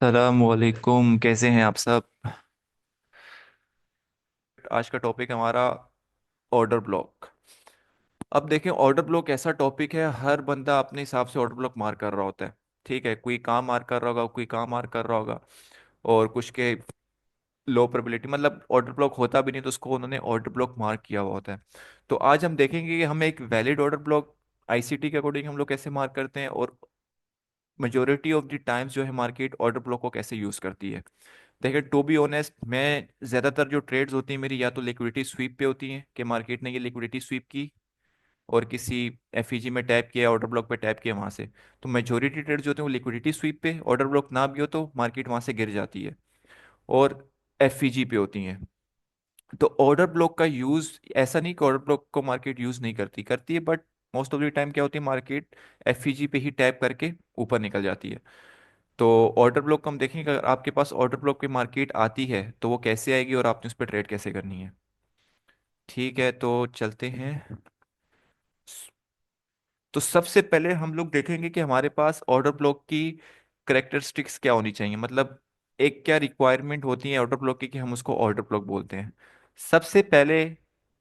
सलामकुम, कैसे हैं आप सब। आज का टॉपिक हमारा ऑर्डर ब्लॉक। अब देखें, ऑर्डर ब्लॉक ऐसा टॉपिक है, हर बंदा अपने हिसाब से ऑर्डर ब्लॉक मार कर रहा होता है। ठीक है, कोई काम मार कर रहा होगा, कोई काम मार कर रहा होगा। और कुछ के लो प्रोबेबिलिटी, मतलब ऑर्डर ब्लॉक होता भी नहीं तो उसको उन्होंने ऑर्डर ब्लॉक मार्क किया हुआ होता है। तो आज हम देखेंगे कि हम एक वैलिड ऑर्डर ब्लॉक आईसीटी के अकॉर्डिंग हम लोग कैसे मार्क करते हैं, और मेजोरिटी ऑफ द टाइम्स जो है मार्केट ऑर्डर ब्लॉक को कैसे यूज करती है। देखिए, टू बी ऑनेस्ट, मैं ज्यादातर जो ट्रेड्स होती हैं मेरी, या तो लिक्विडिटी स्वीप पे होती हैं कि मार्केट ने ये लिक्विडिटी स्वीप की और किसी एफईजी में टैप किया, ऑर्डर ब्लॉक पे टैप किया वहां से। तो मेजोरिटी ट्रेड्स जो होते हैं वो लिक्विडिटी स्वीप पे, ऑर्डर ब्लॉक ना भी हो तो मार्केट वहां से गिर जाती है, और एफईजी पे होती हैं। तो ऑर्डर ब्लॉक का यूज ऐसा नहीं कि ऑर्डर ब्लॉक को मार्केट यूज नहीं करती, करती है, but most of the time क्या होती है, मार्केट एफईजी पे ही टैप करके ऊपर निकल जाती है। तो ऑर्डर ब्लॉक को हम देखेंगे, अगर आपके पास ऑर्डर ब्लॉक पे मार्केट आती है तो वो कैसे आएगी और आपने उस पर ट्रेड कैसे करनी है। ठीक है, तो चलते हैं। तो सबसे पहले हम लोग देखेंगे कि हमारे पास ऑर्डर ब्लॉक की करेक्टरिस्टिक्स क्या होनी चाहिए, मतलब एक क्या रिक्वायरमेंट होती है ऑर्डर ब्लॉक की कि हम उसको ऑर्डर ब्लॉक बोलते हैं। सबसे पहले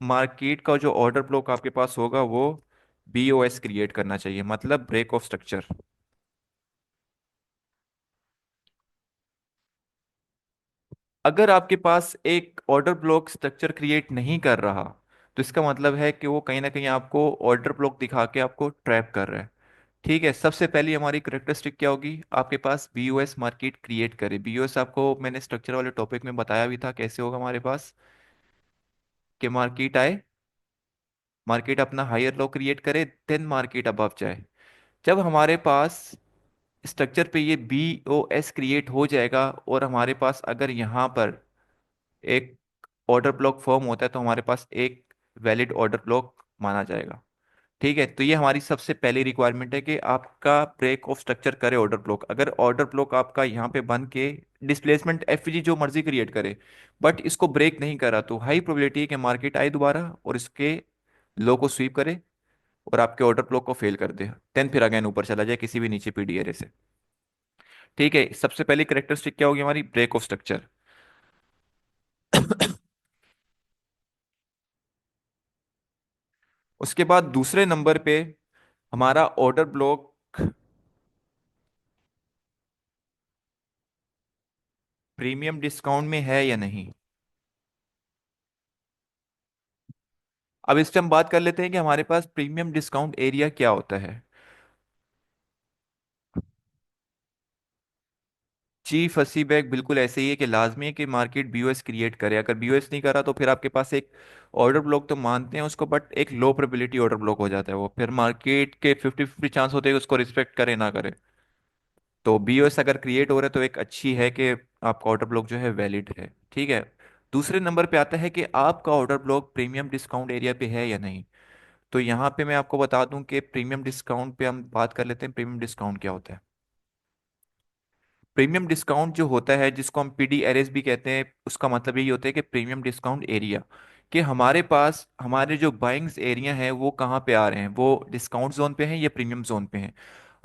मार्केट का जो ऑर्डर ब्लॉक आपके पास होगा वो बीओएस क्रिएट करना चाहिए, मतलब ब्रेक ऑफ स्ट्रक्चर। अगर आपके पास एक ऑर्डर ब्लॉक स्ट्रक्चर क्रिएट नहीं कर रहा तो इसका मतलब है कि वो कहीं ना कहीं आपको ऑर्डर ब्लॉक दिखा के आपको ट्रैप कर रहा है। ठीक है, सबसे पहली हमारी करेक्टरिस्टिक क्या होगी, आपके पास बीओएस मार्केट क्रिएट करे। बीओएस आपको मैंने स्ट्रक्चर वाले टॉपिक में बताया भी था कैसे होगा हमारे पास, कि मार्केट आए, मार्केट अपना हायर लो क्रिएट करे, देन मार्केट अबव जाए। जब हमारे पास स्ट्रक्चर पे ये बीओएस क्रिएट हो जाएगा और हमारे पास अगर यहाँ पर एक ऑर्डर ब्लॉक फॉर्म होता है तो हमारे पास एक वैलिड ऑर्डर ब्लॉक माना जाएगा। ठीक है, तो ये हमारी सबसे पहली रिक्वायरमेंट है कि आपका ब्रेक ऑफ स्ट्रक्चर करे ऑर्डर ब्लॉक। अगर ऑर्डर ब्लॉक आपका यहाँ पे बन के डिस्प्लेसमेंट एफजी जो मर्जी क्रिएट करे, बट इसको ब्रेक नहीं करा, तो हाई प्रोबेबिलिटी है कि मार्केट आए दोबारा और इसके लो को स्वीप करे और आपके ऑर्डर ब्लॉक को फेल कर दे, देन फिर अगेन ऊपर चला जाए किसी भी नीचे पीडी एरे से। ठीक है, सबसे पहली करेक्टरिस्टिक क्या होगी हमारी, ब्रेक ऑफ स्ट्रक्चर। उसके बाद दूसरे नंबर पे हमारा ऑर्डर ब्लॉक प्रीमियम डिस्काउंट में है या नहीं। अब इस पे हम बात कर लेते हैं कि हमारे पास प्रीमियम डिस्काउंट एरिया क्या होता है। जी, फंसी बैग बिल्कुल ऐसे ही है कि लाजमी है कि मार्केट बीओएस क्रिएट करे। अगर बीओएस नहीं करा तो फिर आपके पास एक ऑर्डर ब्लॉक तो मानते हैं उसको, बट एक लो प्रोबेबिलिटी ऑर्डर ब्लॉक हो जाता है, वो फिर मार्केट के 50-50 चांस होते हैं कि उसको रिस्पेक्ट करे ना करे। तो बीओएस अगर क्रिएट हो रहा है तो एक अच्छी है कि आपका ऑर्डर ब्लॉक जो है वैलिड है। ठीक है, दूसरे नंबर पे आता है कि आपका order block premium discount area पे है या नहीं। तो यहाँ पे मैं आपको बता दूं कि प्रीमियम डिस्काउंट पे हम बात कर लेते हैं, प्रीमियम डिस्काउंट क्या होता है। प्रीमियम डिस्काउंट जो होता है, जिसको हम पीडी एरएस भी कहते हैं, उसका मतलब यही होता है कि प्रीमियम डिस्काउंट एरिया, कि हमारे पास हमारे जो बाइंग्स एरिया हैं वो कहाँ पे आ रहे हैं, वो डिस्काउंट जोन पे हैं या प्रीमियम जोन पे हैं।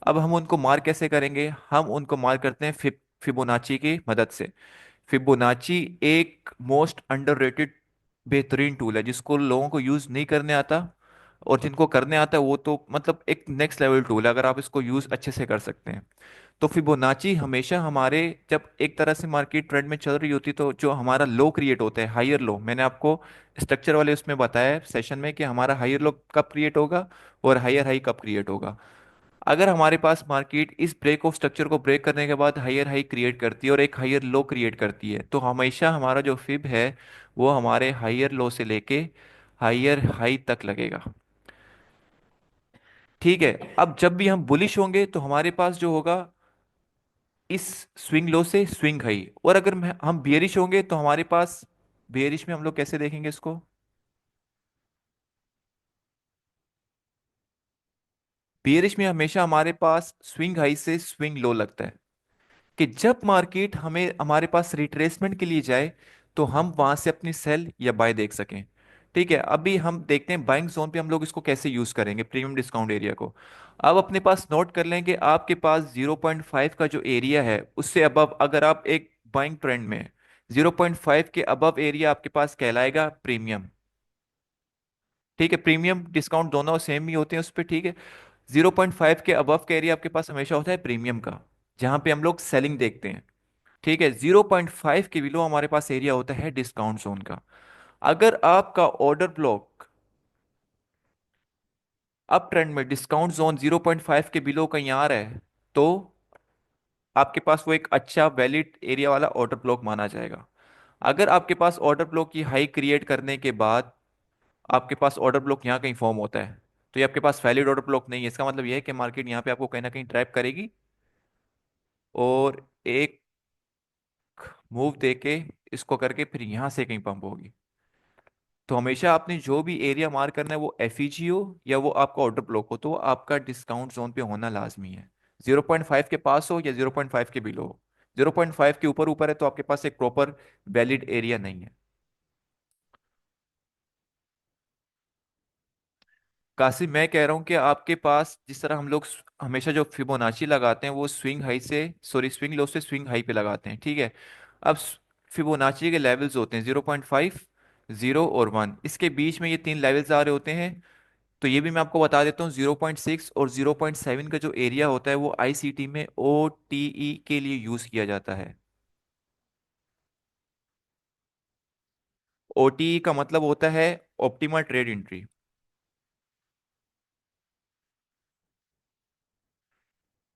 अब हम उनको मार्क कैसे करेंगे, हम उनको मार्क करते हैं फिबोनाची की मदद से। फिबोनाची एक मोस्ट अंडररेटेड बेहतरीन टूल है जिसको लोगों को यूज नहीं करने आता, और जिनको करने आता है वो तो मतलब एक नेक्स्ट लेवल टूल है अगर आप इसको यूज अच्छे से कर सकते हैं। तो फिबोनाची हमेशा हमारे, जब एक तरह से मार्केट ट्रेंड में चल रही होती तो जो हमारा लो क्रिएट होता है, हायर लो, मैंने आपको स्ट्रक्चर वाले उसमें बताया सेशन में कि हमारा हायर लो कब क्रिएट होगा और हायर हाई कब क्रिएट होगा। अगर हमारे पास मार्केट इस ब्रेक ऑफ स्ट्रक्चर को ब्रेक करने के बाद हायर हाई क्रिएट करती है और एक हायर लो क्रिएट करती है, तो हमेशा हमारा जो फिब है वो हमारे हायर लो से लेके हायर हाई तक लगेगा। ठीक है, अब जब भी हम बुलिश होंगे तो हमारे पास जो होगा इस स्विंग लो से स्विंग हाई, और अगर हम बियरिश होंगे तो हमारे पास, बियरिश में हम लोग कैसे देखेंगे इसको, बियरिश में हमेशा हमारे पास स्विंग हाई से स्विंग लो लगता है, कि जब मार्केट हमें हमारे पास रिट्रेसमेंट के लिए जाए तो हम वहां से अपनी सेल या बाय देख सकें। ठीक है, अभी हम देखते हैं बाइंग जोन पे हम लोग इसको कैसे यूज करेंगे, प्रीमियम डिस्काउंट एरिया को। अब अपने पास नोट कर लें कि आपके पास 0.5 का जो एरिया है उससे अबव अगर आप एक बाइंग ट्रेंड में 0.5 के अबव एरिया आपके पास कहलाएगा प्रीमियम। ठीक है, प्रीमियम डिस्काउंट दोनों सेम ही होते हैं उस पर, ठीक है। 0.5 के अबव का एरिया आपके पास हमेशा होता है प्रीमियम का, जहां पे हम लोग सेलिंग देखते हैं। ठीक है, 0.5 के बिलो हमारे पास एरिया होता है डिस्काउंट जोन का। अगर आपका ऑर्डर ब्लॉक अप ट्रेंड में डिस्काउंट जोन 0.5 के बिलो कहीं आ रहा है, तो आपके पास वो एक अच्छा वैलिड एरिया वाला ऑर्डर ब्लॉक माना जाएगा। अगर आपके पास ऑर्डर ब्लॉक की हाई क्रिएट करने के बाद आपके पास ऑर्डर ब्लॉक यहाँ कहीं फॉर्म होता है, तो ये आपके पास वैलिड ऑर्डर ब्लॉक नहीं है। इसका मतलब ये है कि मार्केट यहाँ पे आपको कहीं ना कहीं ट्रैप करेगी और एक मूव देके इसको करके फिर यहाँ से कहीं पंप होगी। तो हमेशा आपने जो भी एरिया मार्क करना है वो एफईजी हो या वो आपका ऑर्डर ब्लॉक हो, तो वो आपका डिस्काउंट जोन पे होना लाजमी है। 0.5 के पास हो या 0.5 के बिलो हो। 0.5 के ऊपर ऊपर है तो आपके पास एक प्रॉपर वैलिड एरिया नहीं है। कासिम, मैं कह रहा हूँ कि आपके पास जिस तरह हम लोग हमेशा जो फिबोनाची लगाते हैं वो स्विंग हाई से, सॉरी स्विंग लो से स्विंग हाई पे लगाते हैं, ठीक है। अब फिबोनाची के लेवल्स होते हैं 0.5, 0 और 1, इसके बीच में ये तीन लेवल्स आ रहे होते हैं। तो ये भी मैं आपको बता देता हूँ, 0.6 और 0.7 का जो एरिया होता है वो आईसीटी में ओटीई के लिए यूज किया जाता है। ओटीई का मतलब होता है ऑप्टिमल ट्रेड एंट्री।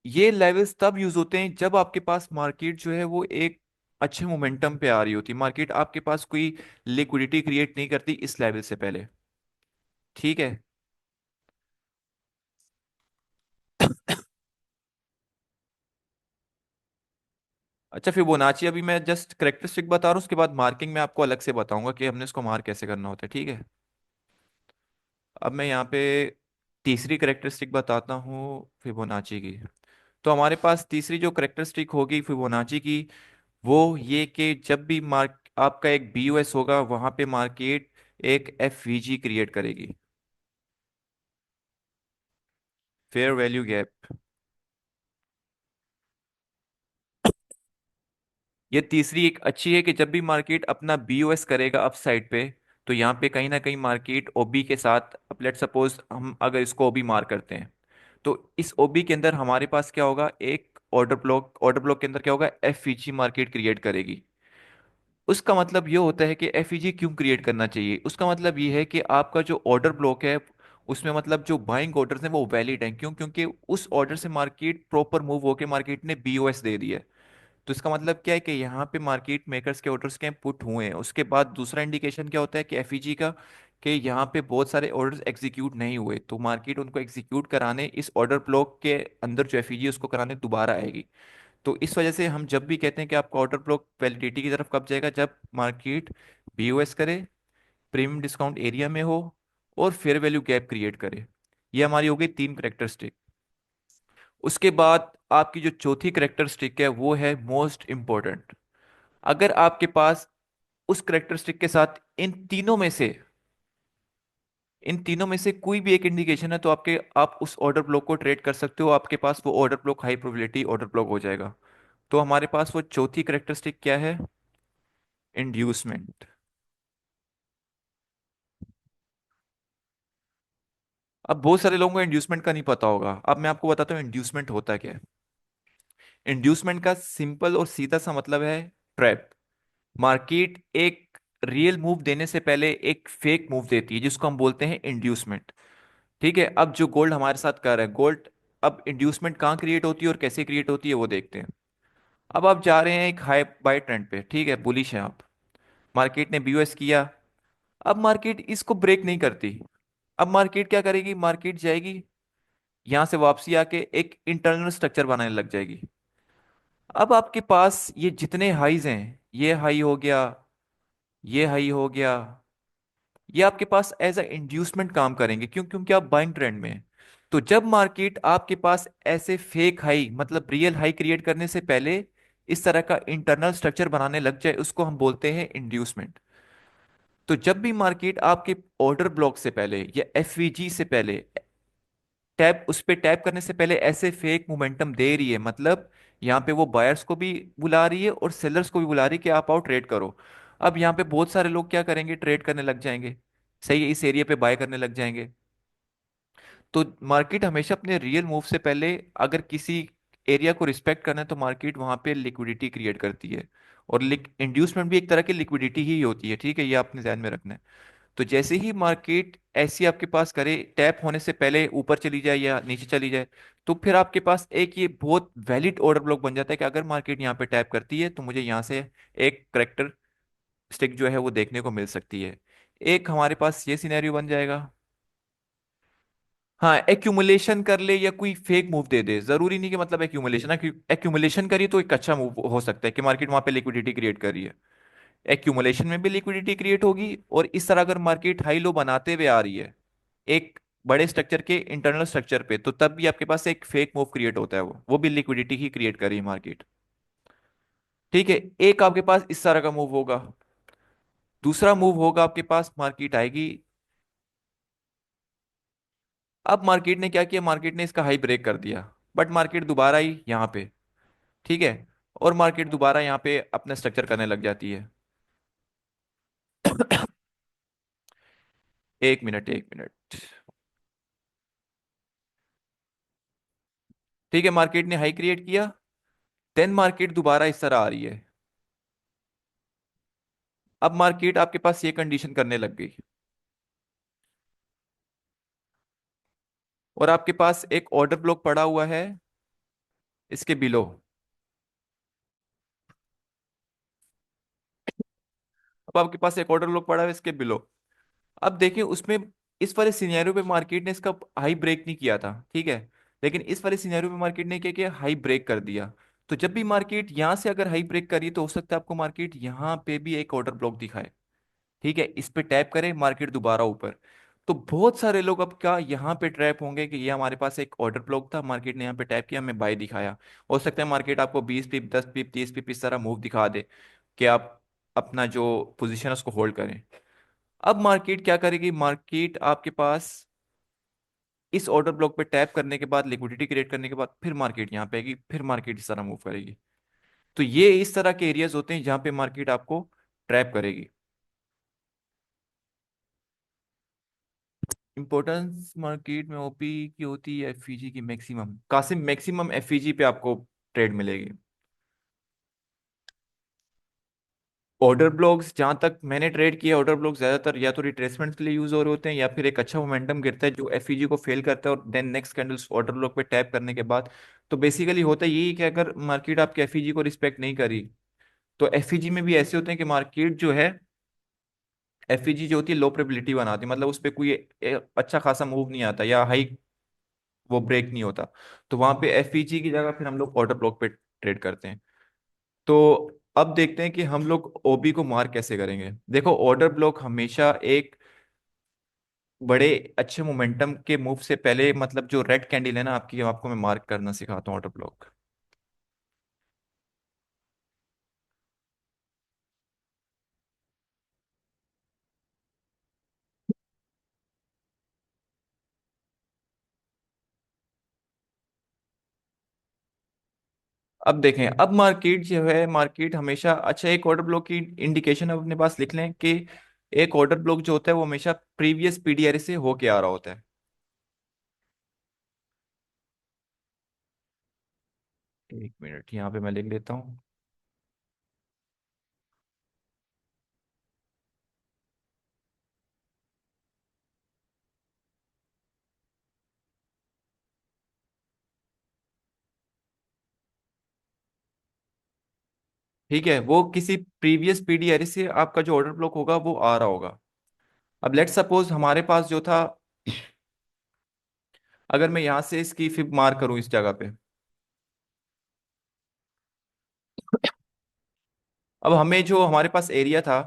ये लेवल्स तब यूज होते हैं जब आपके पास मार्केट जो है वो एक अच्छे मोमेंटम पे आ रही होती है, मार्केट आपके पास कोई लिक्विडिटी क्रिएट नहीं करती इस लेवल से पहले। ठीक है। अच्छा, फिबोनाची अभी मैं जस्ट करेक्टरिस्टिक बता रहा हूँ, उसके बाद मार्किंग में आपको अलग से बताऊंगा कि हमने इसको मार्क कैसे करना होता है, ठीक है। अब मैं यहाँ पे तीसरी करेक्टरिस्टिक बताता हूँ फिबोनाची की। तो हमारे पास तीसरी जो करेक्टरिस्टिक होगी फिबोनाची की, वो ये कि जब भी मार्क आपका एक बीयूएस होगा वहां पे मार्केट एक एफवीजी क्रिएट करेगी, फेयर वैल्यू गैप। ये तीसरी एक अच्छी है कि जब भी मार्केट अपना बीओएस करेगा अप साइड पे, तो यहाँ पे कहीं ना कहीं मार्केट ओबी के साथ, अब लेट सपोज हम अगर इसको ओबी मार करते हैं, तो इस ओबी के अंदर हमारे पास क्या होगा, एक ऑर्डर ब्लॉक के अंदर क्या होगा, एफईजी मार्केट क्रिएट करेगी। उसका मतलब ये होता है कि एफईजी क्यों क्रिएट करना चाहिए, उसका मतलब ये है कि आपका जो ऑर्डर ब्लॉक है उसमें मतलब जो बाइंग ऑर्डर्स हैं वो वैलिड हैं। क्यों? क्योंकि उस ऑर्डर से मार्केट प्रॉपर मूव होके मार्केट ने बीओएस दे दिया है। तो इसका मतलब क्या है कि यहाँ पे मार्केट मेकर्स के ऑर्डर्स के पुट हुए हैं। उसके बाद दूसरा इंडिकेशन क्या होता है कि एफईजी का, कि यहाँ पे बहुत सारे ऑर्डर्स एग्जीक्यूट नहीं हुए, तो मार्केट उनको एग्जीक्यूट कराने इस ऑर्डर ब्लॉक के अंदर जो एफईजी उसको कराने दोबारा आएगी। तो इस वजह से हम जब भी कहते हैं कि आपका ऑर्डर ब्लॉक वैलिडिटी की तरफ कब जाएगा, जब मार्केट बीओएस करे, प्रीमियम डिस्काउंट एरिया में हो और फेयर वैल्यू गैप क्रिएट करे। ये हमारी हो गई तीन करेक्टरिस्टिक। उसके बाद आपकी जो चौथी करेक्टरिस्टिक है वो है मोस्ट इंपॉर्टेंट। अगर आपके पास उस करेक्टरिस्टिक के साथ इन तीनों में से कोई भी एक इंडिकेशन है, तो आप उस ऑर्डर ब्लॉक को ट्रेड कर सकते हो, आपके पास वो order block high probability order block हो जाएगा। तो हमारे पास वो चौथी करेक्टरिस्टिक क्या है, इंड्यूसमेंट। अब बहुत सारे लोगों को इंड्यूसमेंट का नहीं पता होगा, अब मैं आपको बताता हूँ इंड्यूसमेंट होता क्या है। इंड्यूसमेंट का सिंपल और सीधा सा मतलब है ट्रैप। मार्केट एक रियल मूव देने से पहले एक फेक मूव देती है जिसको हम बोलते हैं इंड्यूसमेंट। ठीक है, अब जो गोल्ड हमारे साथ कर रहा है, गोल्ड, अब इंड्यूसमेंट कहाँ क्रिएट होती है और कैसे क्रिएट होती है वो देखते हैं। अब आप जा रहे हैं एक हाई बाय ट्रेंड पे, ठीक है, बुलिश है आप, मार्केट ने बीओएस किया। अब मार्केट इसको ब्रेक नहीं करती। अब मार्केट क्या करेगी, मार्केट जाएगी यहां से वापसी आके एक इंटरनल स्ट्रक्चर बनाने लग जाएगी। अब आपके पास ये जितने हाईज हैं, ये हाई हो गया, ये हाई हो गया, ये आपके पास एज अ इंड्यूसमेंट काम करेंगे। क्यों? क्योंकि आप बाइंग ट्रेंड में हैं। तो जब मार्केट आपके पास ऐसे फेक हाई मतलब रियल हाई क्रिएट करने से पहले इस तरह का इंटरनल स्ट्रक्चर बनाने लग जाए, उसको हम बोलते हैं इंड्यूसमेंट। तो जब भी मार्केट आपके ऑर्डर ब्लॉक से पहले या एफवीजी से पहले टैप उस पे टैप करने से पहले ऐसे फेक मोमेंटम दे रही है, मतलब यहाँ पे वो बायर्स को भी बुला रही है और सेलर्स को भी बुला रही है कि आप आओ ट्रेड करो। अब यहाँ पे बहुत सारे लोग क्या करेंगे, ट्रेड करने लग जाएंगे। सही है, इस एरिया पे बाय करने लग जाएंगे। तो मार्केट हमेशा अपने रियल मूव से पहले, अगर किसी एरिया को रिस्पेक्ट करना है तो मार्केट वहां पे लिक्विडिटी क्रिएट करती है। और इंड्यूसमेंट भी एक तरह की लिक्विडिटी ही होती है, ठीक है, ये आपने ध्यान में रखना है। तो जैसे ही मार्केट ऐसी आपके पास करे, टैप होने से पहले ऊपर चली जाए या नीचे चली जाए, तो फिर आपके पास एक ये बहुत वैलिड ऑर्डर ब्लॉक बन जाता है कि अगर मार्केट यहाँ पे टैप करती है तो मुझे यहाँ से एक करेक्टर स्टिक जो है वो देखने को मिल सकती है। एक हमारे पास ये सिनेरियो बन जाएगा। हाँ, एक्यूमुलेशन कर ले या कोई फेक मूव दे दे, जरूरी नहीं कि मतलब एक्यूमुलेशन, एक्यूमुलेशन करिए तो एक अच्छा मूव हो सकता है कि मार्केट वहां पे लिक्विडिटी क्रिएट कर रही है। एक्यूमुलेशन में भी लिक्विडिटी क्रिएट होगी, और इस तरह अगर मार्केट हाई लो बनाते हुए आ रही है एक बड़े स्ट्रक्चर के इंटरनल स्ट्रक्चर पे, तो तब भी आपके पास एक फेक मूव क्रिएट होता है, वो भी लिक्विडिटी ही क्रिएट कर रही है मार्केट। ठीक है, एक आपके पास इस तरह का मूव होगा। दूसरा मूव होगा आपके पास, मार्केट आएगी। अब मार्केट ने क्या किया, मार्केट ने इसका हाई ब्रेक कर दिया, बट मार्केट दोबारा आई यहाँ पे। ठीक है, और मार्केट दोबारा यहाँ पे अपना स्ट्रक्चर करने लग जाती है। एक मिनट, एक मिनट। ठीक है, मार्केट ने हाई क्रिएट किया, देन मार्केट दोबारा इस तरह आ रही है। अब मार्केट आपके पास ये कंडीशन करने लग गई, और आपके पास एक ऑर्डर ब्लॉक पड़ा हुआ है इसके बिलो। अब आपके पास एक ऑर्डर ब्लॉक पड़ा है इसके बिलो। अब देखिए उसमें, इस वाले सिनेरियो पे मार्केट ने इसका हाई ब्रेक नहीं किया था, ठीक है, लेकिन इस वाले सिनेरियो पे मार्केट ने क्या किया, हाई ब्रेक कर दिया। तो जब भी मार्केट यहां से अगर हाई ब्रेक करी तो हो सकता है आपको मार्केट यहाँ पे भी एक ऑर्डर ब्लॉक दिखाए। ठीक है, इस पे टैप करें, मार्केट दोबारा ऊपर। तो बहुत सारे लोग अब क्या यहाँ पे ट्रैप होंगे कि ये हमारे पास एक ऑर्डर ब्लॉक था, मार्केट ने यहाँ पे टैप किया, हमें बाय दिखाया। हो सकता है मार्केट आपको 20 पिप, 10 पिप, 30 पिप इस तरह मूव दिखा दे कि आप अपना जो पोजीशन है उसको होल्ड करें। अब मार्केट क्या करेगी, मार्केट आपके पास इस ऑर्डर ब्लॉक पे टैप करने के बाद, लिक्विडिटी क्रिएट करने के बाद, फिर मार्केट यहाँ पे आएगी, फिर मार्केट इस तरह मूव करेगी। तो ये इस तरह के एरियाज होते हैं जहां पे मार्केट आपको ट्रैप करेगी। इंपॉर्टेंस मार्केट में ओपी की होती है एफईजी की मैक्सिमम, कासिम मैक्सिमम एफईजी पे आपको ट्रेड मिलेगी। ऑर्डर ब्लॉक्स जहां तक मैंने ट्रेड किया, ऑर्डर ब्लॉक ज्यादातर या तो रिट्रेसमेंट के लिए यूज हो रहे होते हैं, या फिर एक अच्छा मोमेंटम गिरता है जो एफईजी को फेल करता है, और then next candles order block पे टैप करने के बाद। तो बेसिकली होता यही कि अगर मार्केट आपके एफईजी को रिस्पेक्ट नहीं करी, तो एफईजी में भी ऐसे होते हैं कि मार्केट जो है, एफईजी जो होती है लो प्रोबेबिलिटी बनाती है, मतलब उस पर कोई अच्छा खासा मूव नहीं आता या हाई वो ब्रेक नहीं होता। तो वहां पे एफईजी की जगह फिर हम लोग ऑर्डर ब्लॉक पे ट्रेड करते हैं। तो अब देखते हैं कि हम लोग ओबी को मार्क कैसे करेंगे। देखो, ऑर्डर ब्लॉक हमेशा एक बड़े अच्छे मोमेंटम के मूव से पहले, मतलब जो रेड कैंडल है ना आपकी, आपको मैं मार्क करना सिखाता हूँ ऑर्डर ब्लॉक। अब देखें, अब मार्केट जो है, मार्केट हमेशा, अच्छा एक ऑर्डर ब्लॉक की इंडिकेशन अब अपने पास लिख लें कि एक ऑर्डर ब्लॉक जो होता है वो हमेशा प्रीवियस पीडीआर से होके आ रहा होता है। एक मिनट, यहाँ पे मैं लिख लेता हूँ। ठीक है, वो किसी प्रीवियस पीडीआर से आपका जो ऑर्डर ब्लॉक होगा वो आ रहा होगा। अब लेट्स सपोज हमारे पास जो था, अगर मैं यहाँ से इसकी फिब मार्क करूँ इस जगह पे, अब हमें जो हमारे पास एरिया था,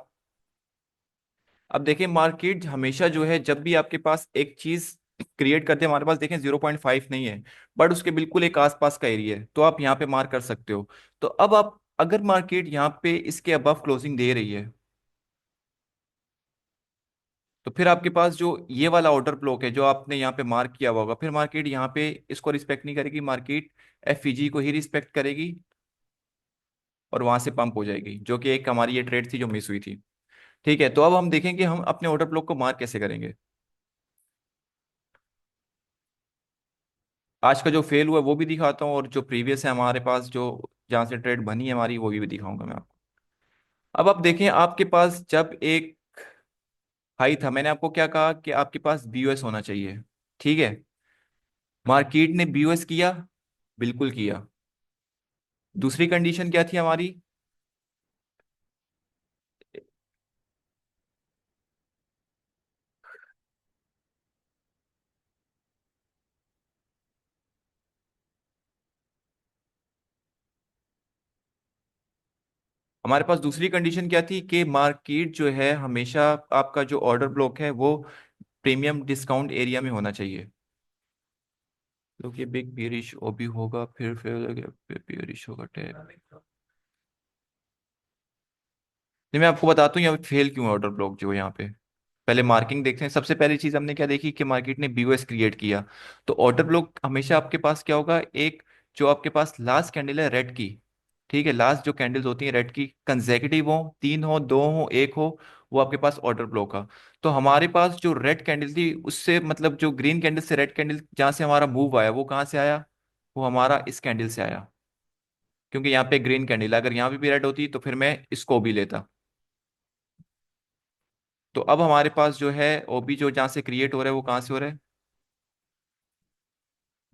अब देखें मार्केट हमेशा जो है जब भी आपके पास एक चीज क्रिएट करते हैं, हमारे पास देखें 0.5 नहीं है, बट उसके बिल्कुल एक आसपास का एरिया है, तो आप यहाँ पे मार्क कर सकते हो। तो अब आप, अगर मार्केट यहाँ पे इसके अबव क्लोजिंग दे रही है, तो फिर आपके पास जो ये वाला ऑर्डर ब्लॉक है जो आपने यहाँ पे मार्क किया हुआ होगा, फिर मार्केट यहाँ पे इसको रिस्पेक्ट नहीं करेगी, मार्केट एफईजी को ही रिस्पेक्ट करेगी और वहां से पंप हो जाएगी, जो कि एक हमारी ये ट्रेड थी जो मिस हुई थी। ठीक है, तो अब हम देखेंगे हम अपने ऑर्डर ब्लॉक को मार्क कैसे करेंगे। आज का जो फेल हुआ है वो भी दिखाता हूँ, और जो प्रीवियस है हमारे पास जो जहाँ से ट्रेड बनी है हमारी, वो भी दिखाऊंगा मैं आपको। अब आप देखें आपके पास जब एक हाई था, मैंने आपको क्या कहा कि आपके पास बीओएस होना चाहिए। ठीक है, मार्केट ने बीओएस किया, बिल्कुल किया। दूसरी कंडीशन क्या थी हमारी? हमारे पास दूसरी कंडीशन क्या थी कि मार्केट जो है हमेशा आपका जो ऑर्डर ब्लॉक है वो प्रीमियम डिस्काउंट एरिया में होना चाहिए। क्योंकि बिग बियरिश ओबी होगा, फिर बियरिश होगा टैब। नहीं, मैं आपको बताता हूँ यहाँ पे फेल क्यों है ऑर्डर ब्लॉक जो है यहाँ पे। पहले मार्किंग देखते हैं। सबसे पहली चीज हमने क्या देखी कि मार्केट ने बीओएस क्रिएट किया। तो ऑर्डर ब्लॉक हमेशा आपके पास क्या होगा, एक जो आपके पास लास्ट कैंडल है रेड की, ठीक है, लास्ट जो कैंडल्स होती हैं रेड की, कंजेक्यूटिव हो, तीन हो, दो हो, एक हो, वो आपके पास ऑर्डर ब्लॉक का। तो हमारे पास जो रेड कैंडल थी उससे मतलब जो ग्रीन कैंडल से रेड कैंडल जहां से हमारा मूव आया वो कहाँ से आया? वो हमारा इस कैंडल से आया। क्योंकि यहाँ पे ग्रीन कैंडल, अगर यहाँ पे भी रेड होती तो फिर मैं इसको भी लेता। तो अब हमारे पास जो है ओबी जो जहाँ से क्रिएट हो रहा है वो कहाँ से हो रहा है?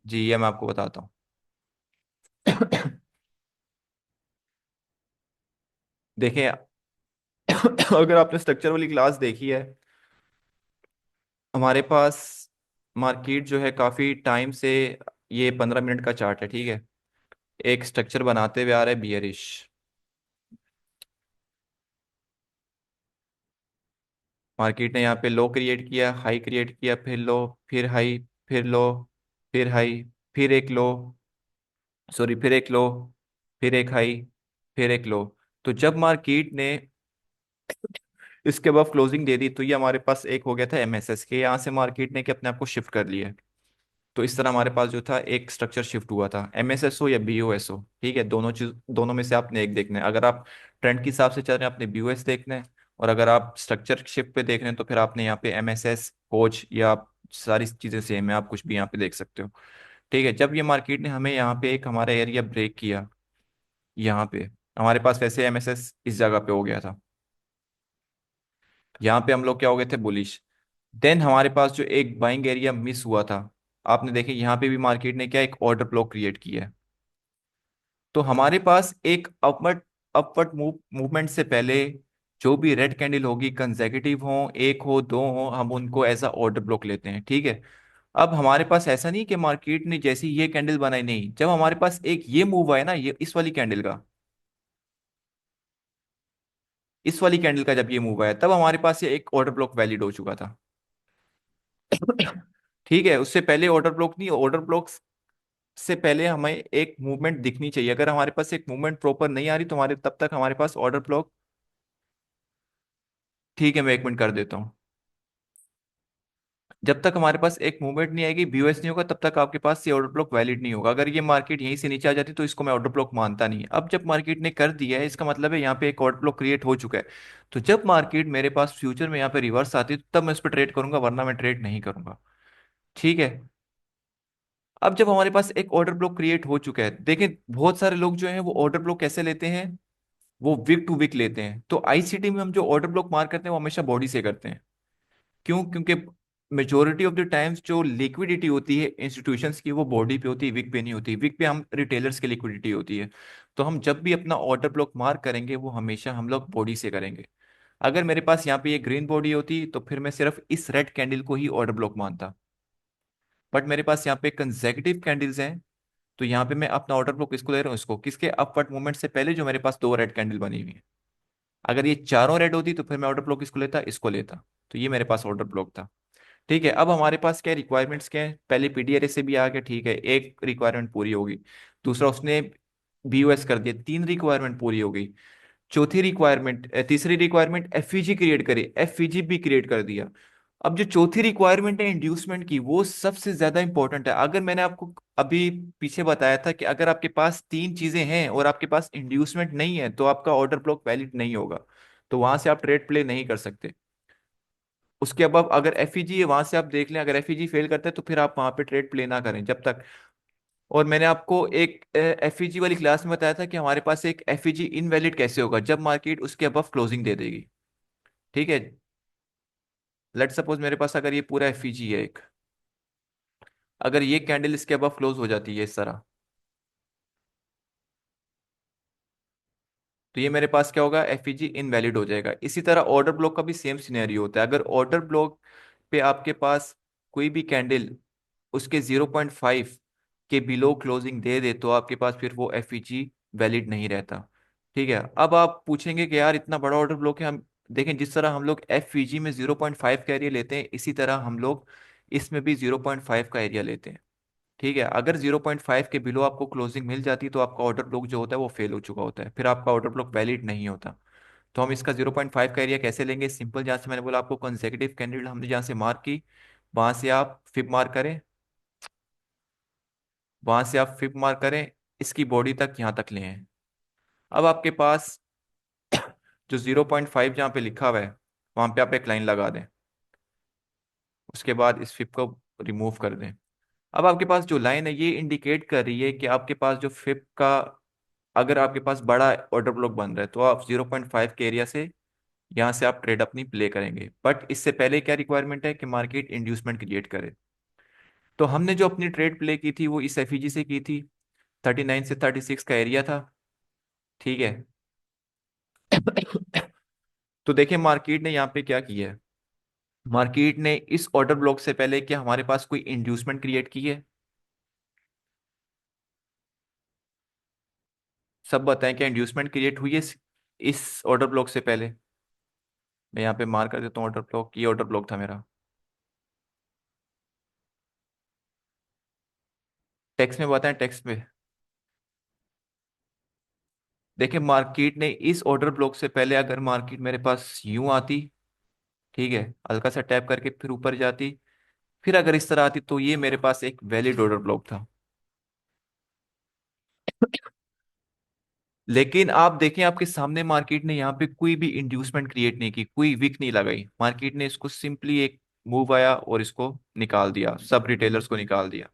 जी ये मैं आपको बताता हूँ। देखिए, अगर आपने स्ट्रक्चर वाली क्लास देखी है, हमारे पास मार्केट जो है काफी टाइम से, ये 15 मिनट का चार्ट है, ठीक है, एक स्ट्रक्चर बनाते हुए आ रहा है बियरिश। मार्केट ने यहाँ पे लो क्रिएट किया, हाई क्रिएट किया, फिर लो, फिर हाई, फिर लो, फिर हाई, फिर एक लो, सॉरी फिर एक लो, फिर एक हाई, फिर एक लो। तो जब मार्केट ने इसके बाद क्लोजिंग दे दी तो ये हमारे पास एक हो गया था एमएसएस के, यहाँ से मार्केट ने कि अपने आप को शिफ्ट कर लिया है। तो इस तरह हमारे पास जो था एक स्ट्रक्चर शिफ्ट हुआ था, एमएसएस हो या बीओएस हो, ठीक है, दोनों चीज, दोनों में से आपने एक देखना है। अगर आप ट्रेंड के हिसाब से चल रहे हैं आपने बीओएस देखना है, और अगर आप स्ट्रक्चर शिफ्ट पे देख रहे हैं तो फिर आपने यहाँ पे एमएसएस कोच या आप सारी चीजें सेम है, आप कुछ भी यहाँ पे देख सकते हो। ठीक है, जब ये मार्केट ने हमें यहाँ पे एक हमारा एरिया ब्रेक किया, यहाँ पे हमारे पास वैसे एमएसएस इस जगह पे हो गया था, यहाँ पे हम लोग क्या हो गए थे, बुलिश। देन हमारे पास जो एक बाइंग एरिया मिस हुआ था, आपने देखे यहाँ पे भी मार्केट ने क्या एक ऑर्डर ब्लॉक क्रिएट किया है। तो हमारे पास एक अपवर्ड अपवर्ड मूवमेंट से पहले जो भी रेड कैंडल होगी, कंसेक्यूटिव हो, एक हो, दो हो, हम उनको एज अ ऑर्डर ब्लॉक लेते हैं, ठीक है। अब हमारे पास ऐसा नहीं कि मार्केट ने जैसी ये कैंडल बनाई, नहीं, जब हमारे पास एक ये मूव आया ना, ये इस वाली कैंडल का, इस वाली कैंडल का जब ये मूव आया तब हमारे पास ये एक ऑर्डर ब्लॉक वैलिड हो चुका था। ठीक है, उससे पहले ऑर्डर ब्लॉक नहीं, ऑर्डर ब्लॉक से पहले हमें एक मूवमेंट दिखनी चाहिए। अगर हमारे पास एक मूवमेंट प्रॉपर नहीं आ रही तो हमारे तब तक हमारे पास ऑर्डर ब्लॉक, ठीक है मैं 1 मिनट कर देता हूँ। जब तक हमारे पास एक मूवमेंट नहीं आएगी, बीओएस नहीं होगा, तब तक आपके पास ये ऑर्डर ब्लॉक वैलिड नहीं होगा। अगर ये मार्केट यहीं से नीचे आ जाती तो इसको मैं ऑर्डर ब्लॉक मानता नहीं। अब जब मार्केट ने कर दिया है इसका मतलब है यहाँ पे एक ऑर्डर ब्लॉक क्रिएट हो चुका है। तो जब मार्केट मेरे पास फ्यूचर में यहाँ पे रिवर्स आती है तो तब मैं इस पर ट्रेड करूंगा, वरना मैं ट्रेड नहीं करूंगा। ठीक है, अब जब हमारे पास एक ऑर्डर ब्लॉक क्रिएट हो चुका है, देखें बहुत सारे लोग जो हैं वो ऑर्डर ब्लॉक कैसे लेते हैं, वो वीक टू वीक लेते हैं। तो आईसीटी में हम जो ऑर्डर ब्लॉक मार्क करते हैं वो हमेशा बॉडी से करते हैं। क्यों? क्योंकि मेजोरिटी ऑफ द टाइम्स जो लिक्विडिटी होती है इंस्टीट्यूशंस की वो बॉडी पे होती है, विक पे नहीं होती। विक पे हम रिटेलर्स की लिक्विडिटी होती है। तो हम जब भी अपना ऑर्डर ब्लॉक मार्क करेंगे वो हमेशा हम लोग बॉडी से करेंगे। अगर मेरे पास यहाँ पे ये ग्रीन बॉडी होती तो फिर मैं सिर्फ इस रेड कैंडल को ही ऑर्डर ब्लॉक मानता। बट मेरे पास यहाँ पे कंसेक्यूटिव कैंडल्स हैं, तो यहाँ पे मैं अपना ऑर्डर ब्लॉक किसको दे रहा हूँ, इसको, किसके अपवर्ड मूवमेंट से पहले जो मेरे पास दो रेड कैंडल बनी हुई है। अगर ये चारों रेड होती तो फिर मैं ऑर्डर ब्लॉक किसको लेता, इसको लेता। तो ये मेरे पास ऑर्डर ब्लॉक था। ठीक है, अब हमारे पास क्या रिक्वायरमेंट्स क्या है, पहले पीडीआरए से भी आ गया, ठीक है, एक रिक्वायरमेंट पूरी होगी। दूसरा उसने बीओएस कर दिया, तीन रिक्वायरमेंट पूरी हो गई। चौथी रिक्वायरमेंट, तीसरी रिक्वायरमेंट एफईजी क्रिएट करे, एफईजी भी क्रिएट कर दिया। अब जो चौथी रिक्वायरमेंट है इंड्यूसमेंट की, वो सबसे ज्यादा इंपॉर्टेंट है। अगर मैंने आपको अभी पीछे बताया था कि अगर आपके पास तीन चीजें हैं और आपके पास इंड्यूसमेंट नहीं है तो आपका ऑर्डर ब्लॉक वैलिड नहीं होगा, तो वहां से आप ट्रेड प्ले नहीं कर सकते। उसके अब अगर एफईजी है, वहां से आप देख लें, अगर एफईजी फेल करता है तो फिर आप वहां पे ट्रेड प्ले ना करें जब तक। और मैंने आपको एक एफईजी वाली क्लास में बताया था कि हमारे पास एक एफईजी इनवैलिड कैसे होगा, जब मार्केट उसके अबव क्लोजिंग दे देगी। ठीक है, लेट सपोज मेरे पास अगर ये पूरा एफईजी है एक, अगर ये कैंडल इसके अबव क्लोज हो जाती है इस तरह, तो ये मेरे पास क्या होगा, एफईजी इनवैलिड हो जाएगा। इसी तरह ऑर्डर ब्लॉक का भी सेम सिनेरियो होता है। अगर ऑर्डर ब्लॉक पे आपके पास कोई भी कैंडल उसके 0.5 के बिलो क्लोजिंग दे दे तो आपके पास फिर वो एफईजी वैलिड नहीं रहता। ठीक है, अब आप पूछेंगे कि यार इतना बड़ा ऑर्डर ब्लॉक है, हम देखें जिस तरह हम लोग एफईजी में 0.5 का एरिया लेते हैं, इसी तरह हम लोग इसमें भी 0.5 का एरिया लेते हैं। ठीक है, अगर 0.5 के बिलो आपको क्लोजिंग मिल जाती है तो आपका ऑर्डर ब्लॉक जो होता है वो फेल हो चुका होता है, फिर आपका ऑर्डर ब्लॉक वैलिड नहीं होता। तो हम इसका 0.5 का एरिया कैसे लेंगे, सिंपल, जहाँ से मैंने बोला आपको कंसेक्यूटिव कैंडिडेट हमने जहाँ से मार्क की, वहां से आप फिब मार्क करें, वहां से आप फिब मार्क करें, इसकी बॉडी तक यहाँ तक ले आए। अब आपके पास जो 0.5 जहाँ पे लिखा हुआ है वहां पे आप एक लाइन लगा दें, उसके बाद इस फिब को रिमूव कर दें। अब आपके पास जो लाइन है ये इंडिकेट कर रही है कि आपके पास जो फिब का, अगर आपके पास बड़ा ऑर्डर ब्लॉक बन रहा है तो आप 0.5 के एरिया से यहाँ से आप ट्रेड अपनी प्ले करेंगे। बट इससे पहले क्या रिक्वायरमेंट है कि मार्केट इंड्यूसमेंट क्रिएट करे। तो हमने जो अपनी ट्रेड प्ले की थी वो इस एफईजी से की थी, 39 से 36 का एरिया था। ठीक है, तो देखिए मार्केट ने यहाँ पे क्या किया है, मार्केट ने इस ऑर्डर ब्लॉक से पहले क्या हमारे पास कोई इंड्यूसमेंट क्रिएट की है? सब बताएं, क्या इंड्यूसमेंट क्रिएट हुई है इस ऑर्डर ब्लॉक से पहले? मैं यहाँ पे मार्क कर देता हूँ ऑर्डर ब्लॉक, ये ऑर्डर ब्लॉक था मेरा। टेक्स्ट में बताएं, टेक्स्ट में। देखिए मार्केट ने इस ऑर्डर ब्लॉक से पहले अगर मार्केट मेरे पास यूं आती, ठीक है, हल्का सा टैप करके फिर ऊपर जाती, फिर अगर इस तरह आती तो ये मेरे पास एक वैलिड ऑर्डर ब्लॉक था। लेकिन आप देखें आपके सामने मार्केट ने यहाँ पे कोई भी इंड्यूसमेंट क्रिएट नहीं की, कोई विक नहीं लगाई, मार्केट ने इसको सिंपली एक मूव आया और इसको निकाल दिया, सब रिटेलर्स को निकाल दिया।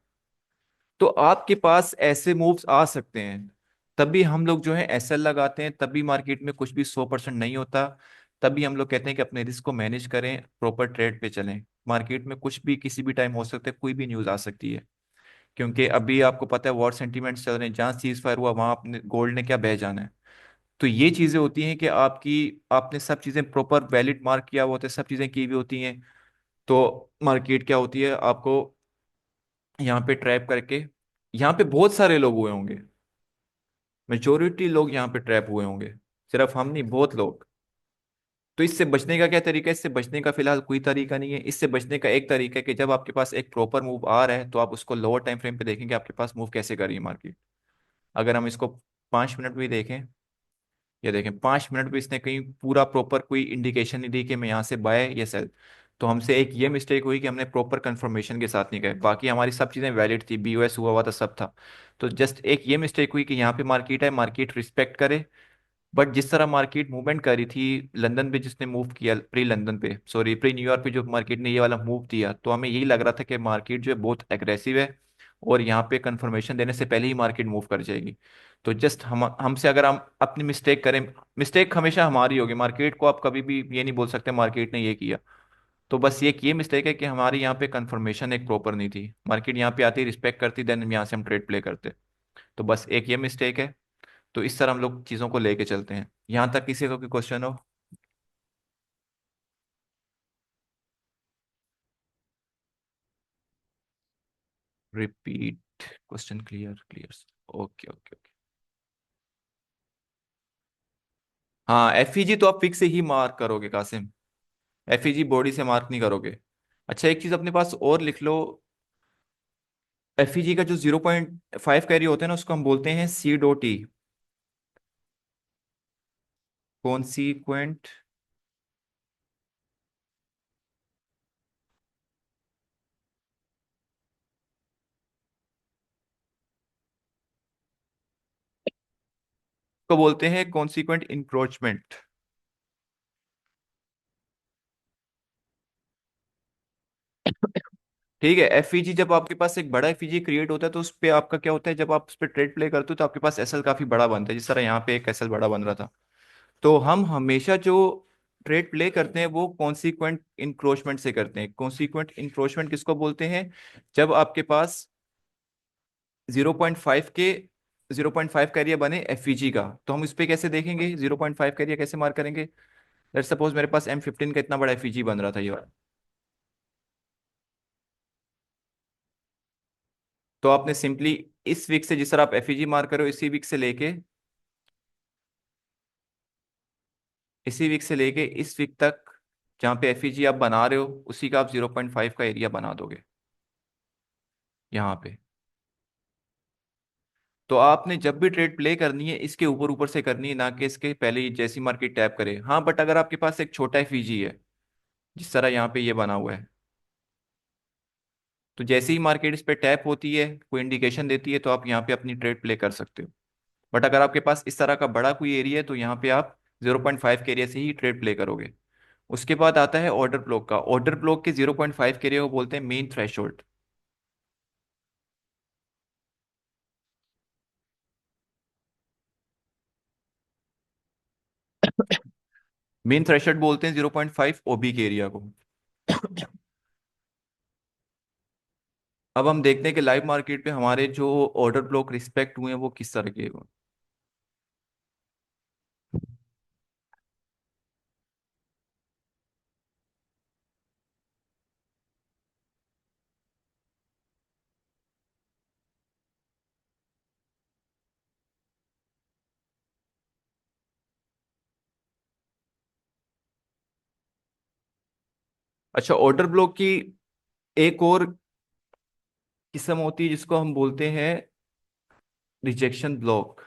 तो आपके पास ऐसे मूव्स आ सकते हैं, तभी हम लोग जो है एसएल लगाते हैं, तभी मार्केट में कुछ भी 100% नहीं होता। तभी हम लोग कहते हैं कि अपने रिस्क को मैनेज करें, प्रॉपर ट्रेड पे चलें। मार्केट में कुछ भी किसी भी टाइम हो सकता है, कोई भी न्यूज़ आ सकती है। क्योंकि अभी आपको पता है वॉर सेंटीमेंट्स चल रहे हैं, जहाँ सीज फायर हुआ वहां अपने गोल्ड ने क्या बह जाना है। तो ये चीजें होती हैं कि आपकी, आपने सब चीजें प्रॉपर वैलिड मार्क किया हुआ होता है, सब चीजें की हुई होती हैं। तो मार्केट क्या होती है, आपको यहाँ पे ट्रैप करके, यहाँ पे बहुत सारे लोग हुए होंगे, मेजोरिटी लोग यहाँ पे ट्रैप हुए होंगे, सिर्फ हम नहीं, बहुत लोग। तो इससे बचने का क्या तरीका है? इससे बचने का फिलहाल कोई तरीका नहीं है। इससे बचने का एक तरीका है कि जब आपके पास एक प्रॉपर मूव आ रहा है तो आप उसको लोअर टाइम फ्रेम पे देखेंगे आपके पास मूव कैसे कर रही है मार्केट। अगर हम इसको 5 मिनट भी देखें, ये देखें 5 मिनट भी इसने कहीं पूरा प्रॉपर कोई इंडिकेशन नहीं दी कि मैं यहाँ से बाय या सेल। तो हमसे एक ये मिस्टेक हुई कि हमने प्रॉपर कंफर्मेशन के साथ नहीं गए, बाकी हमारी सब चीज़ें वैलिड थी, बीओएस हुआ हुआ था, सब था। तो जस्ट एक ये मिस्टेक हुई कि यहाँ पे मार्केट है, मार्केट रिस्पेक्ट करे। बट जिस तरह मार्केट मूवमेंट कर रही थी लंदन पे, जिसने मूव किया प्री लंदन पे, सॉरी प्री न्यूयॉर्क पे, जो मार्केट ने ये वाला मूव दिया, तो हमें यही लग रहा था कि मार्केट जो है बहुत एग्रेसिव है और यहाँ पे कंफर्मेशन देने से पहले ही मार्केट मूव कर जाएगी। तो जस्ट हम हमसे अगर हम अपनी मिस्टेक करें, मिस्टेक हमेशा हमारी होगी, मार्केट को आप कभी भी ये नहीं बोल सकते मार्केट ने ये किया। तो बस ये मिस्टेक है कि हमारी यहाँ पे कंफर्मेशन एक प्रॉपर नहीं थी, मार्केट यहाँ पे आती रिस्पेक्ट करती, देन यहाँ से हम ट्रेड प्ले करते। तो बस एक ये मिस्टेक है। तो इस तरह हम लोग चीज़ों को लेके चलते हैं। यहाँ तक किसी को कोई क्वेश्चन हो? Repeat question, clear clear. Okay okay okay. हाँ एफईजी तो आप फिक्स से ही मार्क करोगे कासिम, एफईजी बॉडी से मार्क नहीं करोगे। अच्छा एक चीज अपने पास और लिख लो, एफईजी का जो 0.5 कैरी होता है ना उसको हम बोलते हैं सी डो टी, कॉन्सीक्वेंट इसको बोलते हैं कॉन्सिक्वेंट इंक्रोचमेंट। ठीक है, एफईजी जब आपके पास एक बड़ा एफईजी क्रिएट होता है तो उस पे आपका क्या होता है, जब आप उस पर ट्रेड प्ले करते हो तो आपके पास एसएल काफी बड़ा बनता है, जिस तरह यहाँ पे एक एसएल बड़ा बन रहा था। तो हम हमेशा जो ट्रेड प्ले करते हैं वो कॉन्सिक्वेंट इंक्रोचमेंट से करते हैं। कॉन्सिक्वेंट इंक्रोचमेंट किसको बोलते हैं? जब आपके पास 0.5 के 0.5 का एरिया बने एफईजी का, तो हम इस पे कैसे देखेंगे 0.5 का एरिया कैसे मार्क करेंगे? लेट्स सपोज मेरे पास M15 का इतना बड़ा एफईजी बन रहा था ये वाला। तो आपने सिंपली इस वीक से, जिस तरह आप एफईजी मार्क करो, इसी वीक से लेके इस वीक तक जहाँ पे एफईजी आप बना रहे हो, उसी का आप 0.5 का एरिया बना दोगे यहाँ पे। तो आपने जब भी ट्रेड प्ले करनी है इसके ऊपर ऊपर से करनी है, ना कि इसके पहले ही जैसी मार्केट टैप करे। हाँ, बट अगर आपके पास एक छोटा एफईजी है जिस तरह यहाँ पे ये बना हुआ है, तो जैसे ही मार्केट इस पे टैप होती है, कोई इंडिकेशन देती है, तो आप यहाँ पे अपनी ट्रेड प्ले कर सकते हो। बट अगर आपके पास इस तरह का बड़ा कोई एरिया है तो यहाँ पे आप 0.5 के एरिया से ही ट्रेड प्ले करोगे। उसके बाद आता है ऑर्डर ब्लॉक का। ऑर्डर ब्लॉक के 0.5 के एरिया को बोलते हैं मेन थ्रेशोल्ड। मेन थ्रेशोल्ड बोलते हैं 0.5 ओबी के एरिया को। अब हम देखते हैं कि लाइव मार्केट पे हमारे जो ऑर्डर ब्लॉक रिस्पेक्ट हुए हैं वो किस तरह के हुए। अच्छा, ऑर्डर ब्लॉक की एक और किस्म होती है जिसको हम बोलते हैं रिजेक्शन ब्लॉक।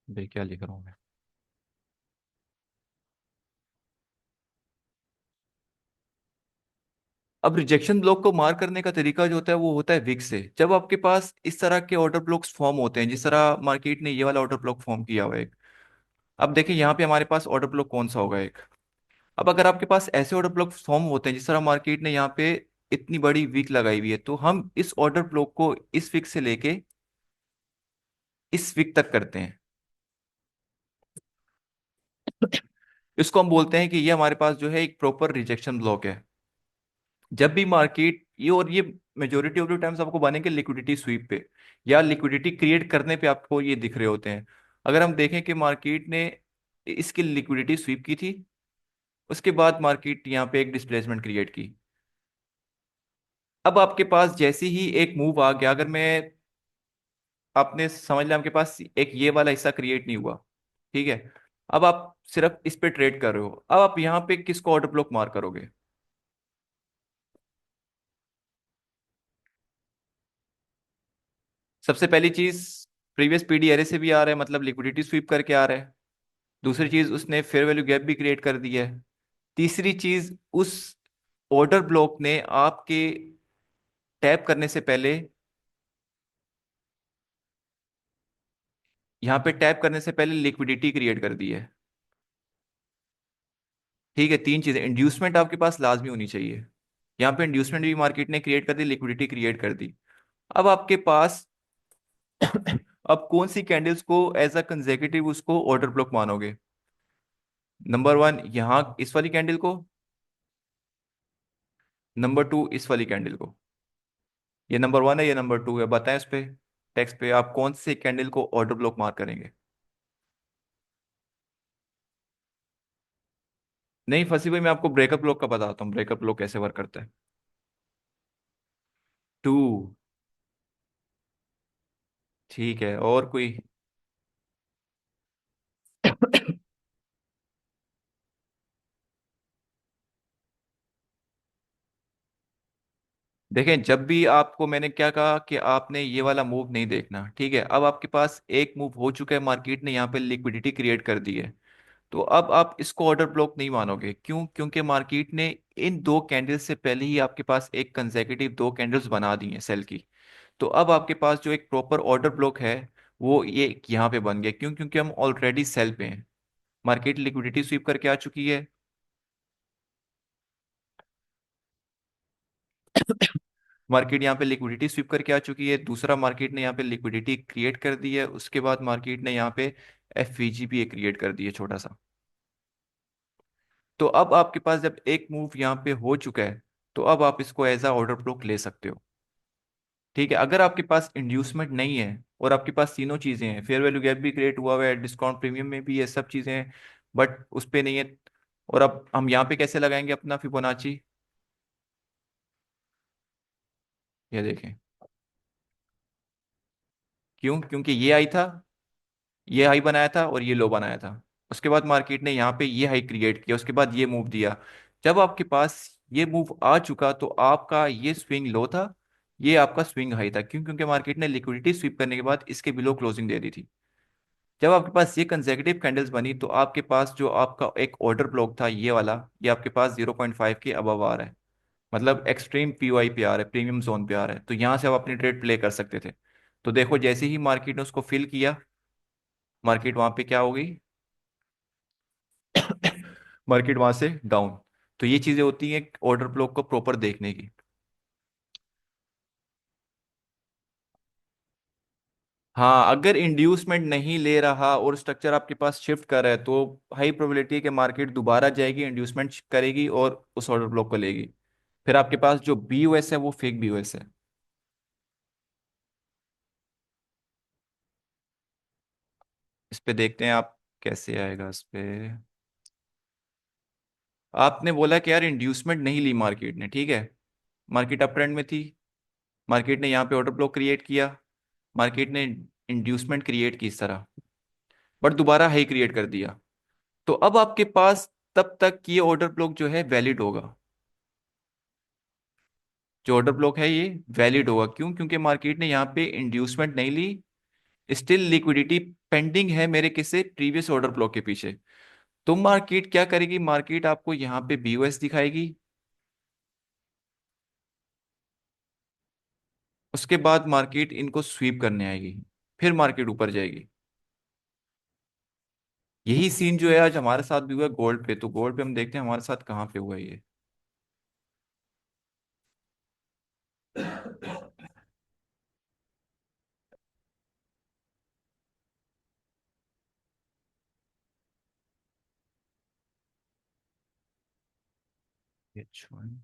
देख क्या लिख रहा हूँ मैं। अब रिजेक्शन ब्लॉक को मार्क करने का तरीका जो होता है वो होता है विक से। जब आपके पास इस तरह के ऑर्डर ब्लॉक्स फॉर्म होते हैं, जिस तरह मार्केट ने ये वाला ऑर्डर ब्लॉक फॉर्म किया हुआ है एक। अब देखिए यहाँ पे हमारे पास ऑर्डर ब्लॉक कौन सा होगा एक। अब अगर आपके पास ऐसे ऑर्डर ब्लॉक फॉर्म होते हैं जिस तरह मार्केट ने यहाँ पे इतनी बड़ी वीक लगाई हुई है, तो हम इस ऑर्डर ब्लॉक को इस वीक से लेके इस वीक तक करते हैं। इसको हम बोलते हैं कि ये हमारे पास जो है एक प्रॉपर रिजेक्शन ब्लॉक है। जब भी मार्केट ये, और ये मेजोरिटी ऑफ द टाइम्स आपको बनेंगे लिक्विडिटी स्वीप पे या लिक्विडिटी क्रिएट करने पे आपको ये दिख रहे होते हैं। अगर हम देखें कि मार्केट ने इसकी लिक्विडिटी स्वीप की थी, उसके बाद मार्केट यहाँ पे एक डिस्प्लेसमेंट क्रिएट की। अब आपके पास जैसे ही एक मूव आ गया, अगर मैं, आपने समझ लिया आपके पास एक ये वाला हिस्सा क्रिएट नहीं हुआ, ठीक है। अब आप सिर्फ इस पे ट्रेड कर रहे हो, अब आप यहाँ पे किसको ऑर्डर ब्लॉक मार करोगे? सबसे पहली चीज, प्रीवियस पीडी एरे से भी आ रहा है, मतलब लिक्विडिटी स्वीप करके आ रहा है। दूसरी चीज, उसने फेयर वैल्यू गैप भी क्रिएट कर दिया है। तीसरी चीज, उस ऑर्डर ब्लॉक ने आपके टैप करने से पहले, यहाँ पे टैप करने से पहले लिक्विडिटी क्रिएट कर दी है। ठीक है, तीन चीजें, इंड्यूसमेंट आपके पास लाजमी होनी चाहिए। यहाँ पे इंड्यूसमेंट भी मार्केट ने क्रिएट कर दी, लिक्विडिटी क्रिएट कर दी। अब आपके पास अब कौन सी कैंडल्स को एज अ कंसेक्यूटिव उसको ऑर्डर ब्लॉक मानोगे? नंबर वन, यहाँ इस वाली कैंडल को। नंबर टू, इस वाली कैंडल को। ये नंबर वन है, ये नंबर टू है। बताएं उस पे, टेक्स्ट पे आप कौन से कैंडल को ऑर्डर ब्लॉक मार्क करेंगे? नहीं फंसी भाई, मैं आपको ब्रेकअप ब्लॉक का बताता हूँ, ब्रेकअप ब्लॉक कैसे वर्क करता है। टू। ठीक है, और कोई? देखें, जब भी आपको मैंने क्या कहा कि आपने ये वाला मूव नहीं देखना, ठीक है। अब आपके पास एक मूव हो चुका है, मार्केट ने यहाँ पे लिक्विडिटी क्रिएट कर दी है। तो अब आप इसको ऑर्डर ब्लॉक नहीं मानोगे, क्यों? क्योंकि मार्केट ने इन दो कैंडल्स से पहले ही आपके पास एक कंसेक्यूटिव दो कैंडल्स बना दी हैं सेल की। तो अब आपके पास जो एक प्रॉपर ऑर्डर ब्लॉक है वो ये यहाँ पे बन गया, क्यों? क्योंकि हम ऑलरेडी सेल पे हैं। मार्केट लिक्विडिटी स्वीप करके आ चुकी है। मार्केट यहाँ पे लिक्विडिटी स्वीप करके आ चुकी है। दूसरा, मार्केट ने यहाँ पे लिक्विडिटी क्रिएट कर दी है। उसके बाद मार्केट ने यहाँ पे एफवीजी भी क्रिएट कर दी है छोटा सा। तो अब आपके पास जब एक मूव यहाँ पे हो चुका है, तो अब आप इसको एज अ ऑर्डर ब्लॉक ले सकते हो। ठीक है, अगर आपके पास इंड्यूसमेंट नहीं है और आपके पास तीनों चीजें हैं, फेयर वैल्यू गैप भी क्रिएट हुआ हुआ है, डिस्काउंट प्रीमियम में भी ये सब चीजें हैं, बट उस पे नहीं है। और अब हम यहाँ पे कैसे लगाएंगे अपना फिबोनाची? ये देखें। क्यों? क्योंकि ये आई था, ये हाई बनाया था और ये लो बनाया था। उसके बाद मार्केट ने यहाँ पे ये हाई क्रिएट किया, उसके बाद ये मूव दिया। जब आपके पास ये मूव आ चुका तो आपका ये स्विंग लो था, ये आपका स्विंग हाई था। क्यों? क्योंकि मार्केट ने लिक्विडिटी स्वीप करने के बाद इसके बिलो क्लोजिंग दे दी थी। जब आपके पास ये कंसेक्यूटिव कैंडल्स बनी तो आपके पास जो आपका एक ऑर्डर ब्लॉक था ये वाला, ये आपके पास 0.5 के अबव आ रहा है। मतलब एक्सट्रीम पीओआई पे आ रहा है, प्रीमियम जोन पे आ रहा है। तो यहाँ से आप अपनी ट्रेड प्ले कर सकते थे। तो देखो, जैसे ही मार्केट ने उसको फिल किया, मार्केट वहां पे क्या हो गई? मार्केट वहां से डाउन। तो ये चीजें होती हैं ऑर्डर ब्लॉक को प्रॉपर देखने की। हाँ, अगर इंड्यूसमेंट नहीं ले रहा और स्ट्रक्चर आपके पास शिफ्ट कर रहा है तो हाई प्रोबेबिलिटी है कि मार्केट दोबारा जाएगी, इंड्यूसमेंट करेगी और उस ऑर्डर ब्लॉक को लेगी। फिर आपके पास जो बीयूएस है वो फेक बीयूएस है। इस पे देखते हैं आप कैसे आएगा इस पे। आपने बोला कि यार इंड्यूसमेंट नहीं ली मार्केट ने, ठीक है। मार्केट अप ट्रेंड में थी। मार्केट ने यहाँ पे ऑर्डर ब्लॉक क्रिएट किया। मार्केट ने इंड्यूसमेंट क्रिएट की इस तरह, बट दोबारा हाई क्रिएट कर दिया। तो अब आपके पास तब तक ये ऑर्डर ब्लॉक जो है वैलिड होगा। जो ऑर्डर ब्लॉक है ये वैलिड होगा, क्यों? क्योंकि मार्केट ने यहाँ पे इंड्यूसमेंट नहीं ली। स्टिल लिक्विडिटी पेंडिंग है मेरे किसी प्रीवियस ऑर्डर ब्लॉक के पीछे। तो मार्केट क्या करेगी? मार्केट आपको यहाँ पे बीओएस दिखाएगी। उसके बाद मार्केट इनको स्वीप करने आएगी, फिर मार्केट ऊपर जाएगी। यही सीन जो है आज हमारे साथ भी हुआ है गोल्ड पे। तो गोल्ड पे हम देखते हैं हमारे साथ कहाँ पे हुआ है ये। H1।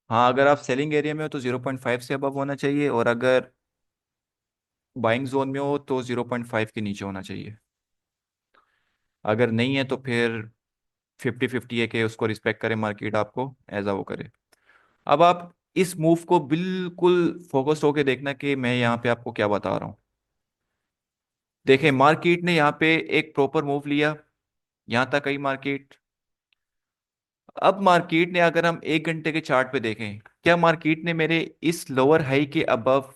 हाँ, अगर आप सेलिंग एरिया में हो तो 0.5 से अबव होना चाहिए, और अगर बाइंग जोन में हो तो 0.5 के नीचे होना चाहिए। अगर नहीं है तो फिर 50-50 है कि उसको रिस्पेक्ट करे मार्केट, आपको एज आ वो करे। अब आप इस मूव को बिल्कुल फोकस्ड होके देखना कि मैं यहाँ पे आपको क्या बता रहा हूँ। देखें, मार्केट ने यहाँ पे एक प्रॉपर मूव लिया, यहाँ तक आई मार्केट। अब मार्केट ने, अगर हम 1 घंटे के चार्ट पे देखें, क्या मार्केट ने मेरे इस लोअर हाई के अबव,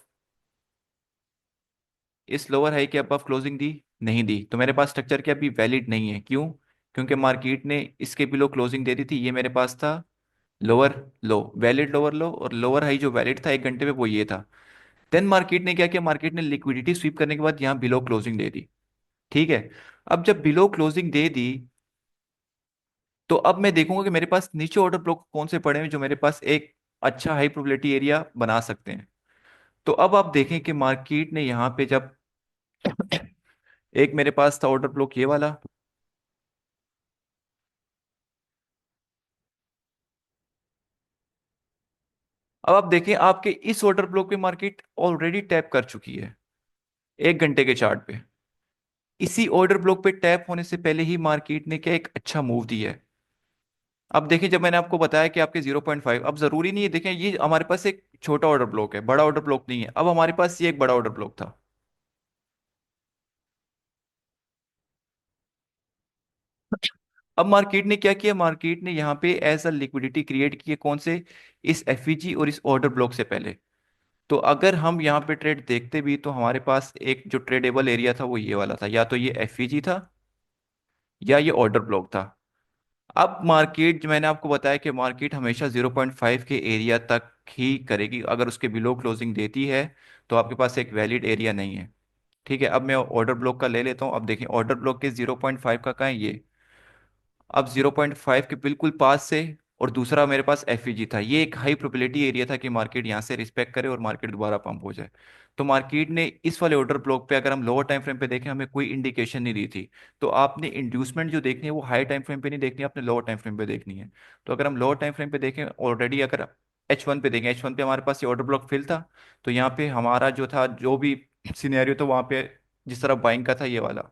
इस लोअर हाई के अबव क्लोजिंग दी? नहीं दी। तो मेरे पास स्ट्रक्चर क्या अभी वैलिड नहीं है, क्यों? क्योंकि मार्केट ने इसके बिलो क्लोजिंग दे दी थी। ये मेरे पास था लोअर लो, वैलिड लोअर लो, और लोअर हाई जो वैलिड था 1 घंटे में वो ये था। देन मार्केट ने क्या किया? मार्केट ने लिक्विडिटी स्वीप करने के बाद यहाँ बिलो क्लोजिंग दे दी। ठीक है। अब जब बिलो क्लोजिंग दे दी तो अब मैं देखूंगा कि मेरे पास नीचे ऑर्डर ब्लॉक कौन से पड़े हैं जो मेरे पास एक अच्छा हाई प्रोबेबिलिटी एरिया बना सकते हैं। तो अब आप देखें कि मार्केट ने यहाँ पे जब एक मेरे पास था ऑर्डर ब्लॉक ये वाला। अब आप देखें आपके इस ऑर्डर ब्लॉक पे मार्केट ऑलरेडी टैप कर चुकी है 1 घंटे के चार्ट पे। इसी ऑर्डर ब्लॉक पे टैप होने से पहले ही मार्केट ने क्या एक अच्छा मूव दिया है। अब देखिए, जब मैंने आपको बताया कि आपके 0.5, अब जरूरी नहीं है, देखें ये हमारे पास एक छोटा ऑर्डर ब्लॉक है, बड़ा ऑर्डर ब्लॉक नहीं है। अब हमारे पास ये एक बड़ा ऑर्डर ब्लॉक था। अब मार्केट ने क्या किया, मार्केट ने यहाँ पे एज अ लिक्विडिटी क्रिएट की है, कौन से, इस एफईजी और इस ऑर्डर ब्लॉक से पहले। तो अगर हम यहाँ पे ट्रेड देखते भी तो हमारे पास एक जो ट्रेडेबल एरिया था वो ये वाला था, या तो ये एफईजी था या ये ऑर्डर ब्लॉक था। अब मार्केट, जो मैंने आपको बताया कि मार्केट हमेशा 0.5 के एरिया तक ही करेगी, अगर उसके बिलो क्लोजिंग देती है तो आपके पास एक वैलिड एरिया नहीं है। ठीक है, अब मैं ऑर्डर ब्लॉक का ले लेता हूँ। अब देखिए ऑर्डर ब्लॉक के 0.5 का कहाँ है ये, अब 0.5 के बिल्कुल पास से, और दूसरा मेरे पास एफईजी था, ये एक हाई प्रोबेबिलिटी एरिया था कि मार्केट यहाँ से रिस्पेक्ट करे और मार्केट दोबारा पंप हो जाए। तो मार्केट ने इस वाले ऑर्डर ब्लॉक पे, अगर हम लोअर टाइम फ्रेम पे देखें, हमें कोई इंडिकेशन नहीं दी थी। तो आपने इंड्यूसमेंट जो देखनी है वो हाई टाइम फ्रेम पे नहीं देखनी है, आपने लोअर टाइम फ्रेम पे देखनी है। तो अगर हम लोअर टाइम फ्रेम पे देखें, ऑलरेडी अगर H1 पे देखें, H1 पे हमारे पास ये ऑर्डर ब्लॉक फिल था। तो यहाँ पे हमारा जो था, जो भी सिनेरियो था वहाँ पे, जिस तरह बाइंग का था ये वाला।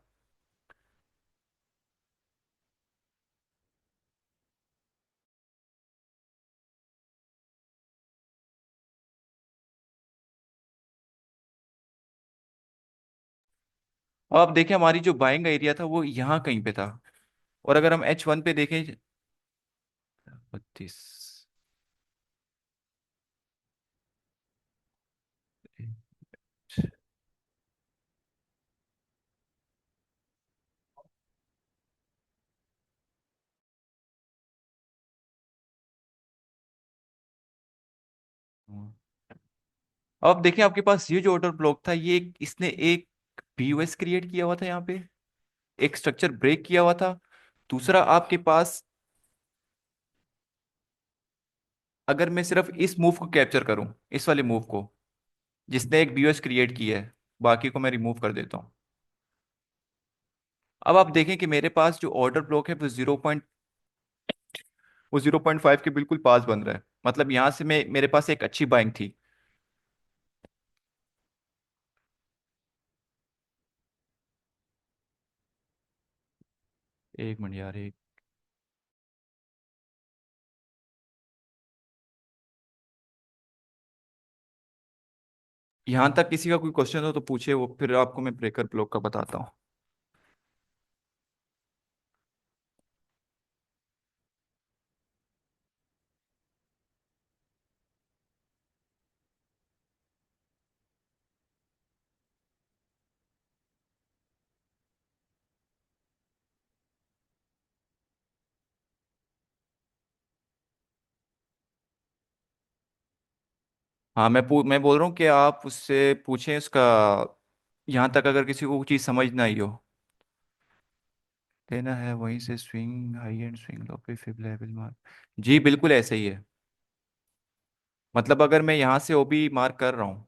अब आप देखें हमारी जो बाइंग एरिया था वो यहाँ कहीं पे था। और अगर हम H1 पे देखें, 32। अब देखें आपके पास ये जो ऑर्डर ब्लॉक था, ये इसने एक पीओएस क्रिएट किया हुआ था यहाँ पे, एक स्ट्रक्चर ब्रेक किया हुआ था। दूसरा आपके पास, अगर मैं सिर्फ इस मूव को कैप्चर करूं, इस वाले मूव को जिसने एक बीओएस क्रिएट किया है, बाकी को मैं रिमूव कर देता हूं। अब आप देखें कि मेरे पास जो ऑर्डर ब्लॉक है वो 0.5 के बिल्कुल पास बन रहा है। मतलब यहां से मैं, मेरे पास एक अच्छी बाइंग थी। एक मिनट यार, एक, यहां तक किसी का कोई क्वेश्चन हो तो पूछे, वो फिर आपको मैं ब्रेकर ब्लॉक का बताता हूँ। हाँ, मैं बोल रहा हूँ कि आप उससे पूछें उसका, यहाँ तक अगर किसी को चीज़ समझ ना आई हो। लेना है वहीं से swing high and swing low पे फिर लेवल मार्क। जी बिल्कुल ऐसे ही है। मतलब अगर मैं यहाँ से ओबी मार्क कर रहा हूँ,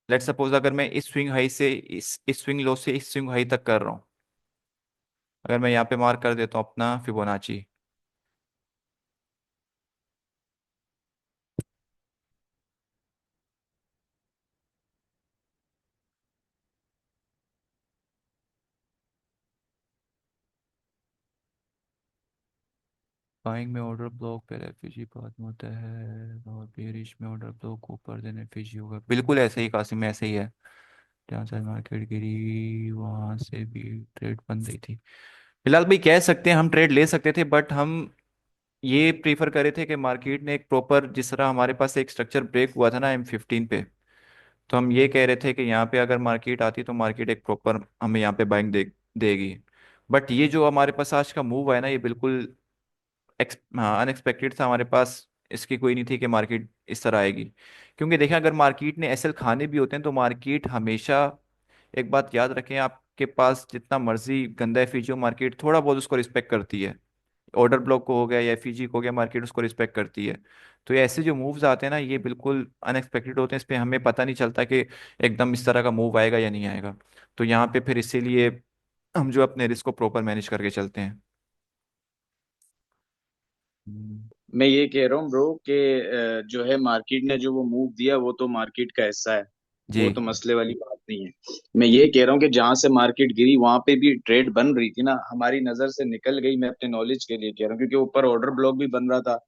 लेट सपोज अगर मैं इस स्विंग हाई से इस स्विंग लो से इस स्विंग हाई तक कर रहा हूँ, अगर मैं यहाँ पे मार्क कर देता हूँ अपना फिबोनाची। बाइंग में ऑर्डर ब्लॉक पहले एफईजी बाद में होता है, और बेरिश में ऑर्डर ब्लॉक ऊपर देन एफईजी होगा, बिल्कुल ऐसे ही कासिम, ऐसे ही है। जहाँ से मार्केट गिरी वहां से भी ट्रेड बन रही थी। फिलहाल भाई कह सकते हैं हम ट्रेड ले सकते थे, बट हम ये प्रीफर करे थे कि मार्केट ने एक प्रॉपर, जिस तरह हमारे पास एक स्ट्रक्चर ब्रेक हुआ था ना M15 पे, तो हम ये कह रहे थे कि यहाँ पे अगर मार्केट आती तो मार्केट एक प्रॉपर हमें यहाँ पे बाइंग देगी। बट ये जो हमारे पास आज का मूव है ना, ये बिल्कुल अनएक्सपेक्टेड था हमारे पास। इसकी कोई नहीं थी कि मार्केट इस तरह आएगी। क्योंकि देखें अगर मार्केट ने एसएल खाने भी होते हैं तो मार्केट हमेशा, एक बात याद रखें, आपके पास जितना मर्जी गंदा एफईजी मार्केट थोड़ा बहुत उसको रिस्पेक्ट करती है। ऑर्डर ब्लॉक को हो गया या एफईजी को हो गया, मार्केट उसको रिस्पेक्ट करती है। तो ये ऐसे जो मूव्स आते हैं ना, ये बिल्कुल अनएक्सपेक्टेड होते हैं, इस पे हमें पता नहीं चलता कि एकदम इस तरह का मूव आएगा या नहीं आएगा। तो यहाँ पे फिर इसीलिए हम जो अपने रिस्क को प्रॉपर मैनेज करके चलते हैं। हम्म। मैं ये कह रहा हूँ ब्रो कि जो है मार्केट ने जो वो मूव दिया वो तो मार्केट का हिस्सा है। जी वो तो मसले वाली बात नहीं है। मैं ये कह रहा हूँ कि जहां से मार्केट गिरी वहां पे भी ट्रेड बन रही थी ना, हमारी नजर से निकल गई। मैं अपने नॉलेज के लिए कह रहा हूँ क्योंकि ऊपर ऑर्डर ब्लॉक भी बन रहा था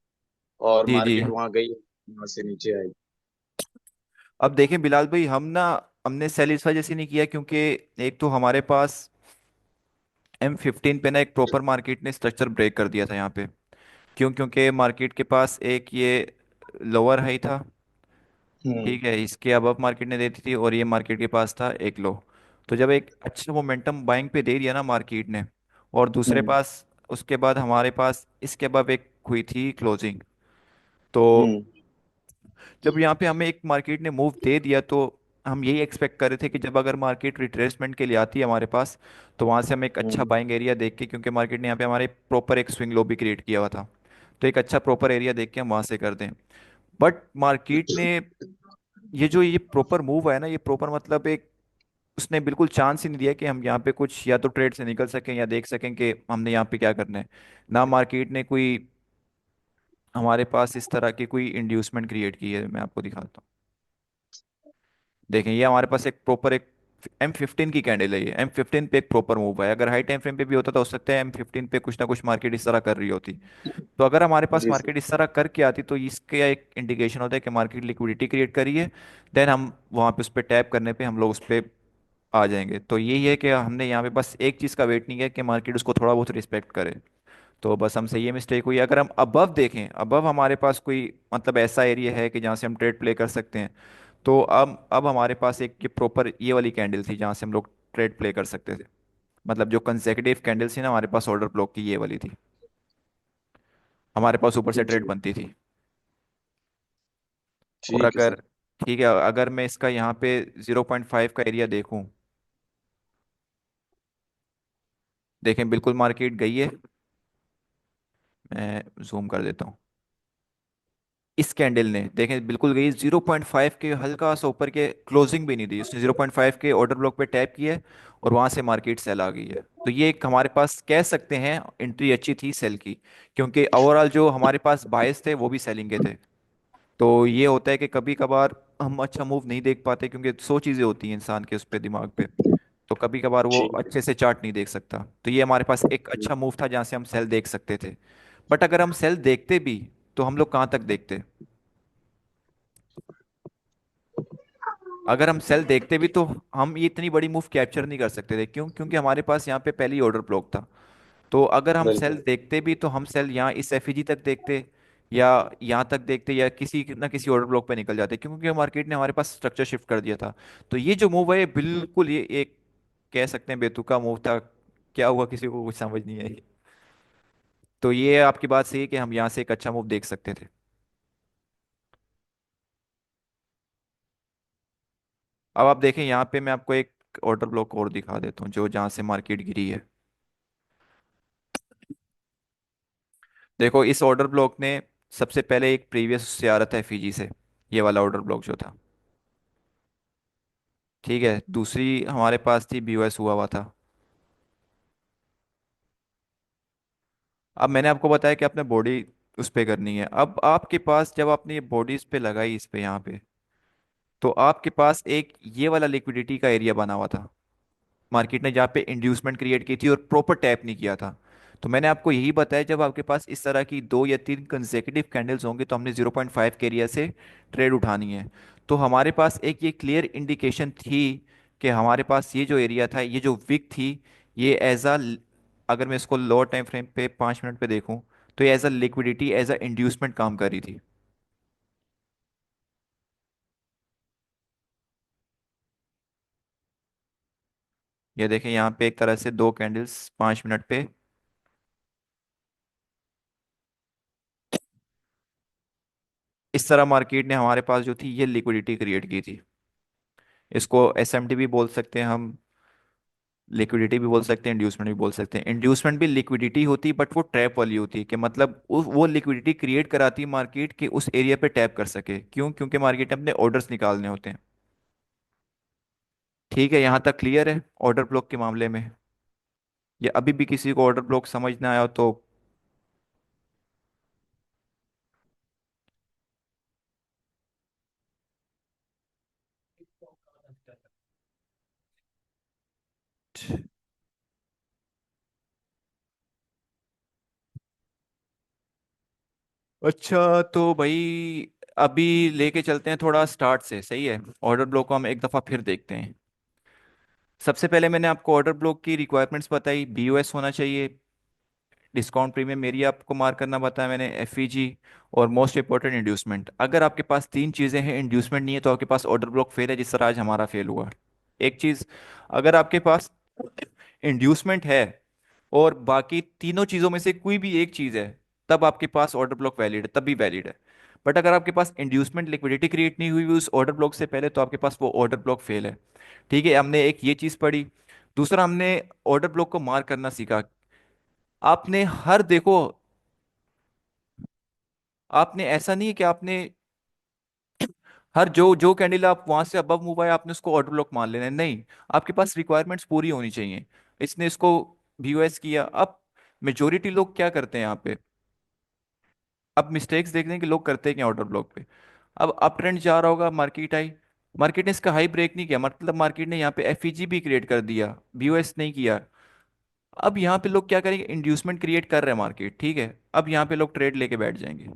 और जी जी। मार्केट वहां गई, वहां से नीचे आई। अब देखें बिलाल भाई, हम ना, हमने सेल इस वजह से नहीं किया क्योंकि एक तो हमारे पास M15 पे ना एक प्रॉपर मार्केट ने स्ट्रक्चर ब्रेक कर दिया था यहाँ पे। क्यों? क्योंकि मार्केट के पास एक ये लोअर हाई था, हम्म। ठीक है, इसके अबव मार्केट ने दे दी थी, और ये मार्केट के पास था एक लो। तो जब एक अच्छा मोमेंटम बाइंग पे दे दिया ना मार्केट ने, और दूसरे हम्म। पास उसके बाद हमारे पास इसके अबव एक हुई थी क्लोजिंग। तो हम्म। जब यहाँ पे हमें एक मार्केट ने मूव दे दिया, तो हम यही एक्सपेक्ट कर रहे थे कि जब अगर मार्केट रिट्रेसमेंट के लिए आती है हमारे पास, तो वहाँ से हम एक अच्छा हम्म। बाइंग एरिया देख के, क्योंकि मार्केट ने यहाँ पे हमारे प्रॉपर एक स्विंग लो भी क्रिएट किया हुआ था, तो एक अच्छा प्रॉपर एरिया देख के हम वहाँ से कर दें। बट मार्केट ने ये जो ये प्रॉपर मूव है ना, ये प्रॉपर मतलब एक, उसने बिल्कुल चांस ही नहीं दिया कि हम यहाँ पे कुछ या तो ट्रेड से निकल सकें या देख सकें कि हमने यहाँ पे क्या करना है। ना मार्केट ने कोई हमारे पास इस तरह की कोई इंड्यूसमेंट क्रिएट की है। मैं आपको दिखाता हूँ। देखें, ये हमारे पास एक प्रॉपर एक M15 की कैंडल है, ये M15 पे एक प्रॉपर मूव है। अगर हाई टाइम फ्रेम पे भी होता तो हो सकता है M15 पे कुछ ना कुछ मार्केट इस तरह कर रही होती। तो अगर हमारे पास जी सर। मार्केट इस तरह करके आती, तो इसका एक इंडिकेशन होता है कि मार्केट लिक्विडिटी क्रिएट करी है। देन हम वहाँ पे उस पर टैप करने पे हम लोग उस पर आ जाएंगे। तो यही है कि हमने यहाँ पे बस एक चीज़ का वेट नहीं किया कि मार्केट उसको थोड़ा बहुत रिस्पेक्ट करे। तो बस हमसे ये मिस्टेक हुई। अगर हम अबव देखें, अबव हमारे पास कोई मतलब ऐसा एरिया है कि जहाँ से हम ट्रेड प्ले कर सकते हैं, तो अब हमारे पास एक ये प्रॉपर ये वाली कैंडल थी जहाँ से हम लोग ट्रेड प्ले कर सकते थे। मतलब जो कंसेक्यूटिव कैंडल्स थी ना हमारे पास ऑर्डर ब्लॉक की, ये वाली थी, हमारे पास ऊपर से ट्रेड जी। बनती थी। और ठीक है अगर, सर। ठीक है, अगर मैं इसका यहाँ पे 0.5 का एरिया देखूं, देखें बिल्कुल मार्केट गई है। मैं जूम कर देता हूँ। इस कैंडल ने देखें बिल्कुल गई 0.5 के हल्का सा ऊपर के, क्लोजिंग भी नहीं दी उसने, 0.5 के ऑर्डर ब्लॉक पे टैप किया है, और वहां से मार्केट सेल आ गई है। तो ये एक हमारे पास कह सकते हैं एंट्री अच्छी थी सेल की, क्योंकि ओवरऑल जो हमारे पास बायस थे वो भी सेलिंग के थे। तो ये होता है कि कभी कभार हम अच्छा मूव नहीं देख पाते, क्योंकि 100 चीज़ें होती हैं इंसान के उस पे दिमाग पे। तो कभी कभार वो ठीक अच्छे से चार्ट नहीं देख सकता। तो ये हमारे पास एक है। अच्छा मूव था जहाँ से हम सेल देख सकते थे। बट अगर हम सेल देखते भी, तो हम लोग कहाँ तक देखते? अगर हम सेल देखते भी, तो हम ये इतनी बड़ी मूव कैप्चर नहीं कर सकते थे। क्यों? क्योंकि हमारे पास यहाँ पे पहले ही ऑर्डर ब्लॉक था। तो अगर हम सेल बिल्कुल। देखते भी, तो हम सेल यहाँ इस एफईजी तक देखते, या यहाँ तक देखते, या किसी ना किसी ऑर्डर ब्लॉक पे निकल जाते, क्योंकि मार्केट ने हमारे पास स्ट्रक्चर शिफ्ट कर दिया था। तो ये जो मूव है ये बिल्कुल ये एक कह सकते हैं बेतुका मूव था। क्या हुआ किसी को कुछ समझ नहीं आई। तो ये आपकी बात सही है कि हम यहाँ से एक अच्छा मूव देख सकते थे। अब आप देखें यहाँ पे मैं आपको एक ऑर्डर ब्लॉक और दिखा देता हूँ जो जहाँ से मार्केट गिरी है। देखो, इस ऑर्डर ब्लॉक ने सबसे पहले एक प्रीवियस से आ रहा था एफईजी से, ये वाला ऑर्डर ब्लॉक जो था, ठीक है। दूसरी हमारे पास थी बीओएस हुआ हुआ था। अब मैंने आपको बताया कि आपने बॉडी उस पे करनी है। अब आपके पास जब आपने ये बॉडी इस पे लगाई, इस पे यहाँ पे, तो आपके पास एक ये वाला लिक्विडिटी का एरिया बना हुआ था मार्केट ने, जहाँ पे इंड्यूसमेंट क्रिएट की थी और प्रॉपर टैप नहीं किया था। तो मैंने आपको यही बताया, जब आपके पास इस तरह की 2 या 3 कंसेक्यूटिव कैंडल्स होंगे, तो हमने 0.5 के एरिया से ट्रेड उठानी है। तो हमारे पास एक ये क्लियर इंडिकेशन थी कि हमारे पास ये जो एरिया था, ये जो विक थी, ये एज अ, अगर मैं इसको लोअर टाइम फ्रेम पे 5 मिनट पे देखूं, तो ये as a liquidity, as a inducement काम कर रही थी। ये देखें यहाँ पे एक तरह से 2 कैंडल्स 5 मिनट पे, इस तरह मार्केट ने हमारे पास जो थी ये लिक्विडिटी क्रिएट की थी। इसको एसएमटी भी बोल सकते हैं हम, लिक्विडिटी भी बोल सकते हैं, इंड्यूसमेंट भी बोल सकते हैं। इंड्यूसमेंट भी लिक्विडिटी होती, बट वो ट्रैप वाली होती है, कि मतलब वो लिक्विडिटी क्रिएट कराती है मार्केट के उस एरिया पे टैप कर सके। क्यों? क्योंकि मार्केट ने अपने ऑर्डर्स निकालने होते हैं। ठीक है, यहाँ तक क्लियर है ऑर्डर ब्लॉक के मामले में? या अभी भी किसी को ऑर्डर ब्लॉक समझ ना आया हो तो? अच्छा, तो भाई अभी लेके चलते हैं थोड़ा स्टार्ट से, सही है? ऑर्डर ब्लॉक को हम एक दफ़ा फिर देखते हैं। सबसे पहले मैंने आपको ऑर्डर ब्लॉक की रिक्वायरमेंट्स बताई, बीओएस होना चाहिए, डिस्काउंट प्रीमियम एरिया आपको मार्क करना बताया मैंने, एफईजी, और मोस्ट इंपॉर्टेंट इंड्यूसमेंट। अगर आपके पास तीन चीज़ें हैं, इंड्यूसमेंट नहीं है, तो आपके पास ऑर्डर ब्लॉक फेल है, जिस तरह आज हमारा फेल हुआ। एक चीज़, अगर आपके पास इंड्यूसमेंट है और बाकी तीनों चीज़ों में से कोई भी एक चीज़ है, तब आपके पास ऑर्डर ब्लॉक वैलिड है, तब भी वैलिड है। बट अगर आपके पास इंड्यूसमेंट लिक्विडिटी क्रिएट नहीं हुई हुई उस ऑर्डर ब्लॉक से पहले, तो आपके पास वो ऑर्डर ब्लॉक फेल है। ठीक है, हमने एक ये चीज़ पढ़ी। दूसरा, हमने ऑर्डर ब्लॉक को मार्क करना सीखा। आपने हर देखो, आपने ऐसा नहीं है कि आपने हर जो जो कैंडल आप वहां से अबव मूव आए आपने उसको ऑर्डर ब्लॉक मान लेना है, नहीं। आपके पास रिक्वायरमेंट्स पूरी होनी चाहिए। इसने इसको बीओएस किया। अब मेजोरिटी लोग क्या करते हैं यहाँ पे, अब मिस्टेक्स देखते हैं कि लोग करते हैं क्या ऑर्डर ब्लॉक पे। अब अप ट्रेंड जा रहा होगा, मार्केट आई, मार्केट ने इसका हाई ब्रेक नहीं किया, मतलब मार्केट ने यहाँ पे एफईजी भी क्रिएट कर दिया, बीओएस नहीं किया। अब यहाँ पे लोग क्या करेंगे, इंड्यूसमेंट क्रिएट कर रहे हैं मार्केट, ठीक है, अब यहाँ पे लोग ट्रेड लेके बैठ जाएंगे।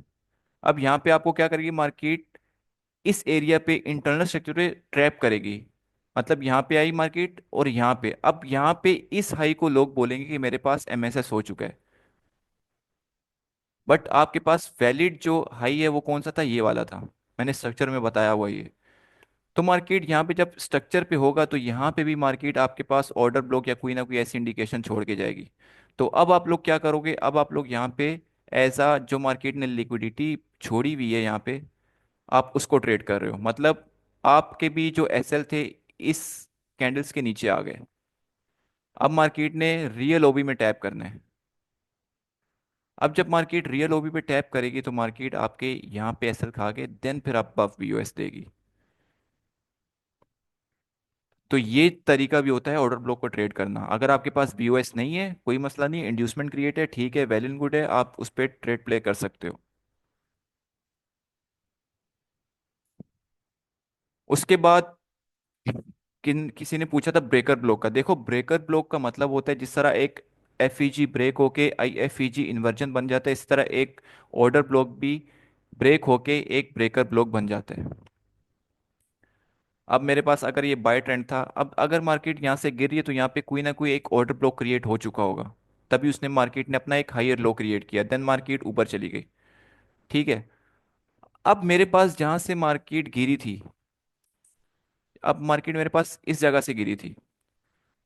अब यहाँ पे आपको क्या करेगी मार्केट, इस एरिया पे इंटरनल स्ट्रक्चर पे ट्रैप करेगी। मतलब यहाँ पे आई मार्केट और यहाँ पे, अब यहाँ पे इस हाई को लोग बोलेंगे कि मेरे पास एमएसएस हो चुका है। बट आपके पास वैलिड जो हाई है वो कौन सा था, ये वाला था, मैंने स्ट्रक्चर में बताया हुआ ये। तो मार्केट यहाँ पे जब स्ट्रक्चर पे होगा तो यहाँ पे भी मार्केट आपके पास ऑर्डर ब्लॉक या कोई ना कोई ऐसी इंडिकेशन छोड़ के जाएगी। तो अब आप लोग क्या करोगे, अब आप लोग यहाँ पे ऐसा जो मार्केट ने लिक्विडिटी छोड़ी हुई है यहाँ पे, आप उसको ट्रेड कर रहे हो। मतलब आपके भी जो एसएल थे इस कैंडल्स के नीचे आ गए। अब मार्केट ने रियल ओबी में टैप करना है। अब जब मार्केट रियल ओबी पे टैप करेगी तो मार्केट आपके यहाँ पे एसएल खा के देन फिर आप बफ बीओएस देगी। तो ये तरीका भी होता है ऑर्डर ब्लॉक को ट्रेड करना। अगर आपके पास बीओएस नहीं है कोई मसला नहीं, इंड्यूसमेंट क्रिएट है, ठीक है, वेल एंड गुड है, आप उस पर ट्रेड प्ले कर सकते हो। उसके बाद किसी ने पूछा था ब्रेकर ब्लॉक का। देखो, ब्रेकर ब्लॉक का मतलब होता है जिस तरह एक एफईजी ब्रेक होके आईएफईजी इन्वर्जन बन जाता है, इस तरह एक ऑर्डर ब्लॉक भी ब्रेक होके एक ब्रेकर ब्लॉक बन जाता है। अब मेरे पास अगर ये बाय ट्रेंड था, अब अगर मार्केट यहाँ से गिर रही है तो यहाँ पे कोई ना कोई एक ऑर्डर ब्लॉक क्रिएट हो चुका होगा, तभी उसने मार्केट ने अपना एक हायर लो क्रिएट किया, देन मार्केट ऊपर चली गई। ठीक है, अब मेरे पास जहां से मार्केट गिरी थी, अब मार्केट मेरे पास इस जगह से गिरी थी,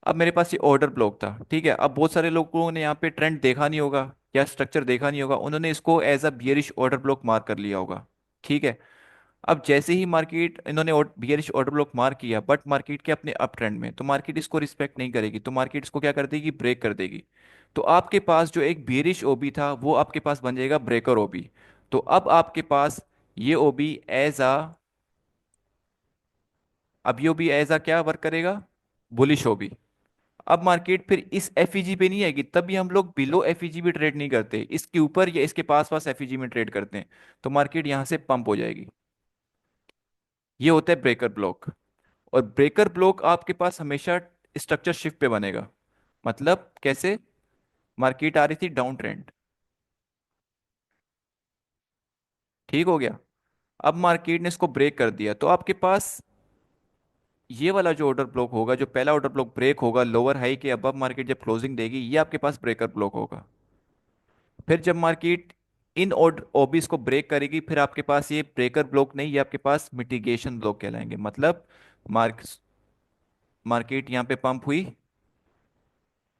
अब मेरे पास ये ऑर्डर ब्लॉक था, ठीक है। अब बहुत सारे लोगों ने यहाँ पे ट्रेंड देखा नहीं होगा या स्ट्रक्चर देखा नहीं होगा, उन्होंने इसको as a bearish order block mark कर लिया होगा। ठीक है, अब जैसे ही मार्केट इन्होंने बियरिश ऑर्डर ब्लॉक मार्क किया, बट मार्केट के अपने अप ट्रेंड में, तो मार्केट इसको रिस्पेक्ट नहीं करेगी, तो मार्केट इसको क्या कर देगी, ब्रेक कर देगी। तो आपके पास जो एक बियरिश ओबी था वो आपके पास बन जाएगा ब्रेकर ओबी। तो अब आपके पास ये ओबी एज अ, अब ये ओबी एज अ क्या वर्क करेगा, बुलिश ओबी। अब मार्केट फिर इस एफईजी पे नहीं आएगी, तभी हम लोग बिलो एफईजी भी ट्रेड नहीं करते, इसके ऊपर या इसके पास पास एफईजी में ट्रेड करते हैं। तो मार्केट यहां से पंप हो जाएगी। ये होता है ब्रेकर ब्लॉक। और ब्रेकर ब्लॉक आपके पास हमेशा स्ट्रक्चर शिफ्ट पे बनेगा। मतलब कैसे, मार्केट आ रही थी डाउन ट्रेंड, ठीक हो गया, अब मार्केट ने इसको ब्रेक कर दिया, तो आपके पास ये वाला जो ऑर्डर ब्लॉक होगा, जो पहला ऑर्डर ब्लॉक ब्रेक होगा लोअर हाई के अबव मार्केट जब क्लोजिंग देगी, ये आपके पास ब्रेकर ब्लॉक होगा। फिर जब मार्केट इन ओबीज को ब्रेक करेगी, फिर आपके पास ये ब्रेकर ब्लॉक नहीं, ये आपके पास मिटिगेशन ब्लॉक कहलाएंगे। मतलब मार्क मार्केट यहाँ पे पंप हुई,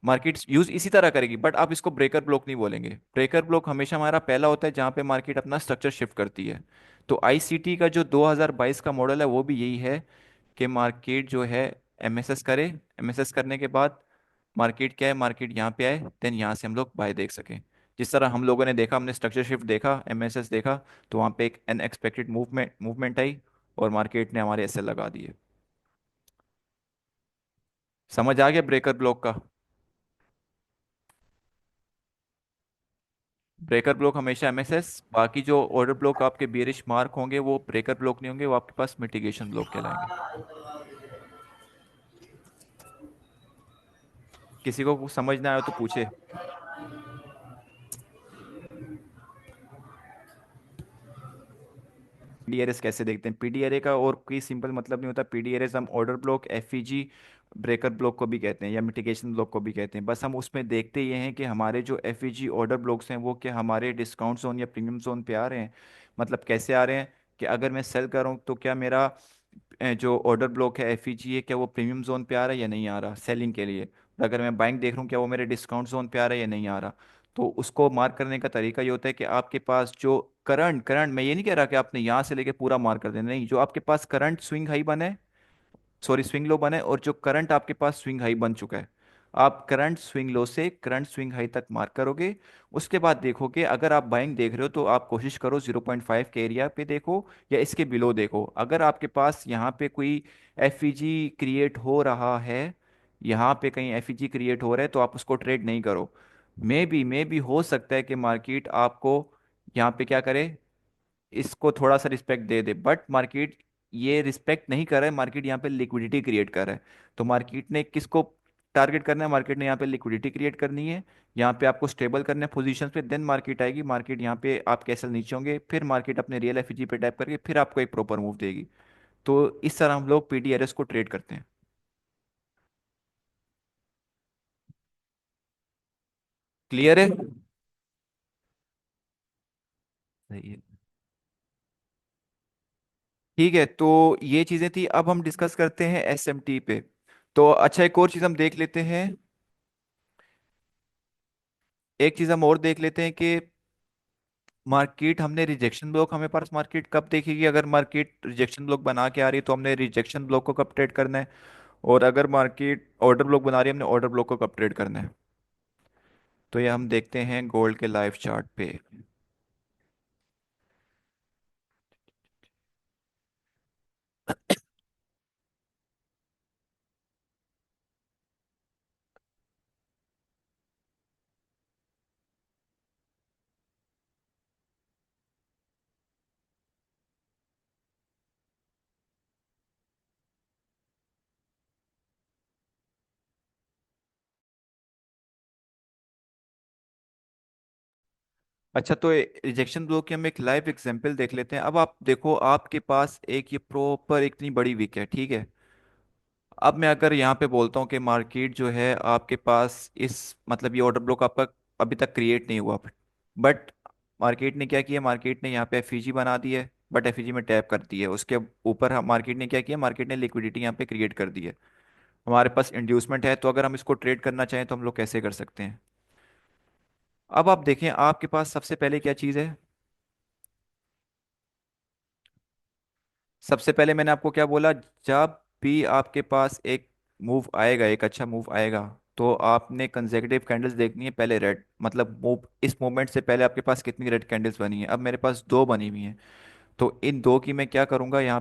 मार्केट यूज इसी तरह करेगी, बट आप इसको ब्रेकर ब्लॉक नहीं बोलेंगे। ब्रेकर ब्लॉक हमेशा हमारा पहला होता है जहां पे मार्केट अपना स्ट्रक्चर शिफ्ट करती है। तो आईसीटी का जो 2022 का मॉडल है वो भी यही है कि मार्केट जो है एमएसएस करे, एमएसएस करने के बाद मार्केट क्या है, मार्केट यहाँ पे आए, देन यहाँ से हम लोग बाय देख सकें। जिस तरह हम लोगों ने देखा, हमने स्ट्रक्चर शिफ्ट देखा, एमएसएस देखा, तो वहाँ पे एक अनएक्सपेक्टेड मूवमेंट मूवमेंट आई और मार्केट ने हमारे ऐसे लगा दिए। समझ आ गया ब्रेकर ब्लॉक का। ब्रेकर ब्लॉक हमेशा एमएसएस, बाकी जो ऑर्डर ब्लॉक आपके बियरिश मार्क होंगे वो ब्रेकर ब्लॉक नहीं होंगे, वो आपके पास मिटिगेशन ब्लॉक कहलाएंगे। किसी को कुछ समझ ना आया तो पूछे। पीडीआरएस कैसे देखते हैं, पीडीआरए का और कोई सिंपल मतलब नहीं होता। पीडीआरएस हम order block FEG breaker block को भी कहते हैं या मिटिगेशन ब्लॉक को भी कहते हैं। बस हम उसमें देखते ये हैं कि हमारे जो एफईजी ऑर्डर ब्लॉक्स हैं वो क्या हमारे डिस्काउंट जोन या प्रीमियम जोन पे आ रहे हैं। मतलब कैसे आ रहे हैं कि अगर मैं सेल कर रहा हूँ तो क्या मेरा जो ऑर्डर ब्लॉक है एफईजी है क्या वो प्रीमियम जोन पे आ रहा है या नहीं आ रहा सेलिंग के लिए। और अगर मैं बाइंग देख रहा हूँ क्या वो मेरे डिस्काउंट जोन पे आ रहा है या नहीं आ रहा। तो उसको मार्क करने का तरीका ये होता है कि आपके पास जो करंट करंट मैं ये नहीं कह रहा कि आपने यहाँ से लेके पूरा मार्क कर देना, नहीं, जो आपके पास करंट स्विंग हाई बने, सॉरी स्विंग लो बने, और जो करंट आपके पास स्विंग हाई बन चुका है, आप करंट स्विंग लो से करंट स्विंग हाई तक मार्क करोगे। उसके बाद देखोगे अगर आप बाइंग देख रहे हो तो आप कोशिश करो 0.5 के एरिया पे देखो या इसके बिलो देखो। अगर आपके पास यहाँ पे कोई एफईजी क्रिएट हो रहा है, यहाँ पे कहीं एफईजी क्रिएट हो रहा है तो आप उसको ट्रेड नहीं करो। मे बी हो सकता है कि मार्केट आपको यहाँ पे क्या करे, इसको थोड़ा सा respect they they, but market ये रिस्पेक्ट नहीं कर रहा है, मार्केट यहाँ पे लिक्विडिटी क्रिएट कर रहा है। तो मार्केट ने किसको टारगेट करना है, मार्केट ने यहाँ पे लिक्विडिटी क्रिएट करनी है, यहाँ पे आपको स्टेबल करना है पोजीशन पे, देन मार्केट आएगी, मार्केट यहाँ पे आप कैसल नीचे होंगे, फिर मार्केट अपने रियल एफईजी पे टैप करके फिर आपको एक प्रॉपर मूव देगी। तो इस तरह हम लोग पीडीआरएस को ट्रेड करते हैं। क्लियर है? सही है। ठीक है, तो ये चीजें थी, अब हम डिस्कस करते हैं एसएमटी पे। तो अच्छा एक और चीज हम देख लेते हैं, एक चीज हम और देख लेते हैं कि मार्केट हमने रिजेक्शन ब्लॉक हमें पास मार्केट कब देखेगी। अगर मार्केट रिजेक्शन ब्लॉक बना के आ रही है तो हमने रिजेक्शन ब्लॉक को कब ट्रेड करना है, और अगर मार्केट ऑर्डर ब्लॉक बना रही है हमने ऑर्डर ब्लॉक को कब ट्रेड करना है। तो ये हम देखते हैं गोल्ड के लाइव चार्ट पे। अच्छा, तो रिजेक्शन ब्लॉक की हम एक लाइव एग्जांपल देख लेते हैं। अब आप देखो आपके पास एक ये प्रॉपर इतनी बड़ी विक है, ठीक है। अब मैं अगर यहाँ पे बोलता हूँ कि मार्केट जो है आपके पास इस मतलब ये ऑर्डर ब्लॉक आपका अभी तक क्रिएट नहीं हुआ, बट मार्केट ने क्या किया, मार्केट ने यहाँ पे एफईजी बना दी है, बट एफईजी में टैप कर दी है। उसके ऊपर मार्केट ने क्या किया, मार्केट ने लिक्विडिटी यहाँ पे क्रिएट कर दी है, हमारे पास इंड्यूसमेंट है। तो अगर हम इसको ट्रेड करना चाहें तो हम लोग कैसे कर सकते हैं। अब आप देखें आपके पास सबसे पहले क्या चीज़ है। सबसे पहले मैंने आपको क्या बोला, जब भी आपके पास एक मूव आएगा, एक अच्छा मूव आएगा, तो आपने कंसेक्यूटिव कैंडल्स देखनी है। पहले रेड मतलब मूव, इस मूवमेंट से पहले आपके पास कितनी रेड कैंडल्स बनी है। अब मेरे पास दो बनी हुई हैं, तो इन दो की मैं क्या करूंगा, यहाँ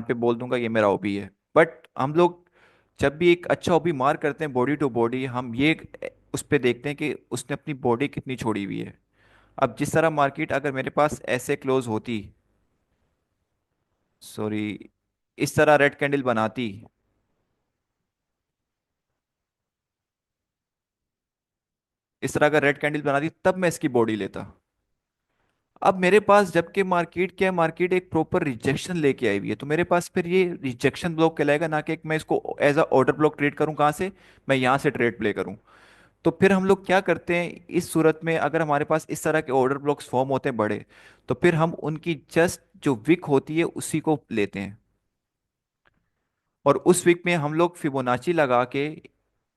पे बोल दूंगा ये मेरा ओबी है। बट हम लोग जब भी एक अच्छा ओबी मार करते हैं बॉडी टू बॉडी, हम ये उस पे देखते हैं कि उसने अपनी बॉडी कितनी छोड़ी हुई है। अब जिस तरह मार्केट अगर मेरे पास ऐसे क्लोज होती, सॉरी, इस तरह रेड कैंडल बनाती, इस तरह अगर रेड कैंडल बनाती तब मैं इसकी बॉडी लेता। अब मेरे पास जबकि मार्केट क्या है, मार्केट एक प्रॉपर रिजेक्शन लेके आई हुई है, तो मेरे पास फिर ये रिजेक्शन ब्लॉक कहलाएगा, ना कि एक मैं इसको as a order block trade करूं। कहाँ से, मैं यहाँ से ट्रेड प्ले करूं। तो फिर हम लोग क्या करते हैं इस सूरत में, अगर हमारे पास इस तरह के ऑर्डर ब्लॉक्स फॉर्म होते हैं बड़े, तो फिर हम उनकी जस्ट जो विक होती है उसी को लेते हैं, और उस विक में हम लोग फिबोनाची लगा के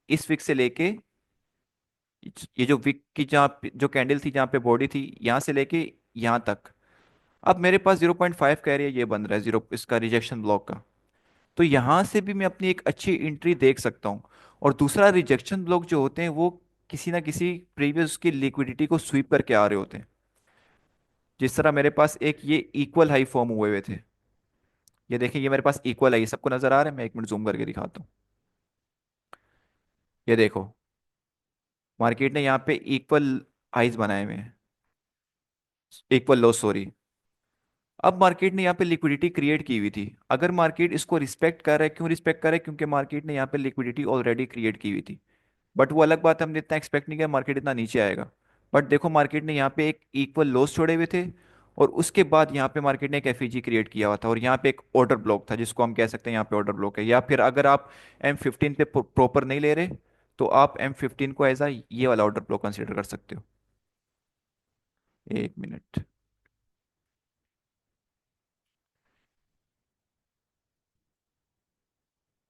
इस विक से लेके ये जो विक की जो कैंडल थी जहाँ पे बॉडी थी, यहाँ से लेके यहाँ तक, अब मेरे पास 0.5 का एरिया ये बन रहा है जीरो इसका रिजेक्शन ब्लॉक का। तो यहाँ से भी मैं अपनी एक अच्छी एंट्री देख सकता हूँ। और दूसरा, रिजेक्शन ब्लॉक जो होते हैं वो किसी ना किसी प्रीवियस की लिक्विडिटी को स्वीप करके आ रहे होते हैं। जिस तरह मेरे पास एक ये इक्वल हाई फॉर्म हुए हुए थे, ये देखें ये मेरे पास इक्वल हाई सबको नजर आ रहा है, मैं एक मिनट जूम करके दिखाता हूँ। ये देखो मार्केट ने यहाँ पे इक्वल हाइज बनाए हुए हैं, इक्वल लो सॉरी। अब मार्केट ने यहाँ पे लिक्विडिटी क्रिएट की हुई थी। अगर मार्केट इसको रिस्पेक्ट कर रहा है, क्यों रिस्पेक्ट कर रहा है, क्योंकि मार्केट ने यहाँ पे लिक्विडिटी ऑलरेडी क्रिएट की हुई थी। बट वो अलग बात है, हमने इतना एक्सपेक्ट नहीं किया मार्केट इतना नीचे आएगा। बट देखो मार्केट ने यहाँ पे एक इक्वल लॉस छोड़े हुए थे, और उसके बाद यहाँ पे मार्केट ने एक एफईजी क्रिएट किया हुआ था, और यहाँ पे एक ऑर्डर ब्लॉक था जिसको हम कह सकते हैं यहाँ पे ऑर्डर ब्लॉक है। या फिर अगर आप M15 पे प्रॉपर नहीं ले रहे, तो आप M15 को एज अ ये वाला ऑर्डर ब्लॉक कंसिडर कर सकते हो। एक मिनट।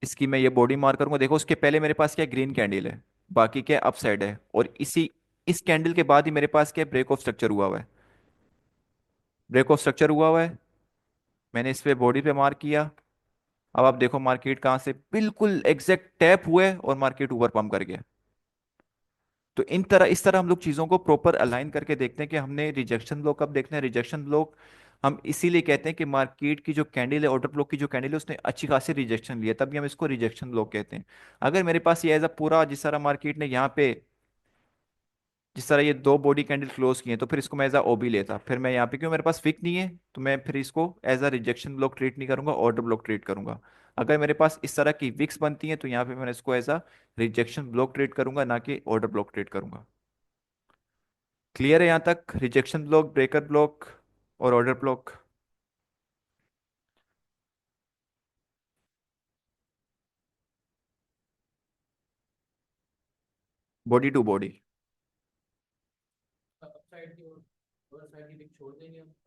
इसकी मैं ये बॉडी मार्क करूंगा, देखो उसके पहले मेरे पास क्या ग्रीन कैंडल है, बाकी क्या अपसाइड है, और इस कैंडल के बाद ही मेरे पास क्या ब्रेक ऑफ स्ट्रक्चर हुआ हुआ है। ब्रेक ऑफ स्ट्रक्चर हुआ हुआ है, मैंने इस पे बॉडी पे मार्क किया। अब आप देखो मार्केट कहाँ से बिल्कुल एग्जैक्ट टैप हुए और मार्केट ऊपर पंप कर गया। तो इस तरह हम लोग चीज़ों को प्रॉपर अलाइन करके देखते हैं कि हमने रिजेक्शन ब्लॉक कब देखना है। रिजेक्शन ब्लॉक हम इसीलिए कहते हैं कि मार्केट की जो कैंडल है, ऑर्डर ब्लॉक की जो कैंडल है, उसने अच्छी खासी रिजेक्शन लिया, तभी हम इसको रिजेक्शन ब्लॉक कहते हैं। अगर मेरे पास ये एज अ पूरा जिस तरह मार्केट ने यहाँ पे जिस तरह ये दो बॉडी कैंडल क्लोज किए हैं, तो फिर इसको मैं एज अ ओबी लेता, फिर मैं यहाँ पे क्यों मेरे पास विक नहीं है, तो मैं फिर इसको as a rejection block treat नहीं करूंगा, ऑर्डर ब्लॉक ट्रीट करूंगा। अगर मेरे पास इस तरह की विक्स बनती हैं, तो यहाँ पे मैं इसको as a rejection block treat करूंगा, ना कि ऑर्डर ब्लॉक ट्रीट करूंगा। क्लियर है यहाँ तक? रिजेक्शन ब्लॉक, ब्रेकर ब्लॉक और order block. Body to body.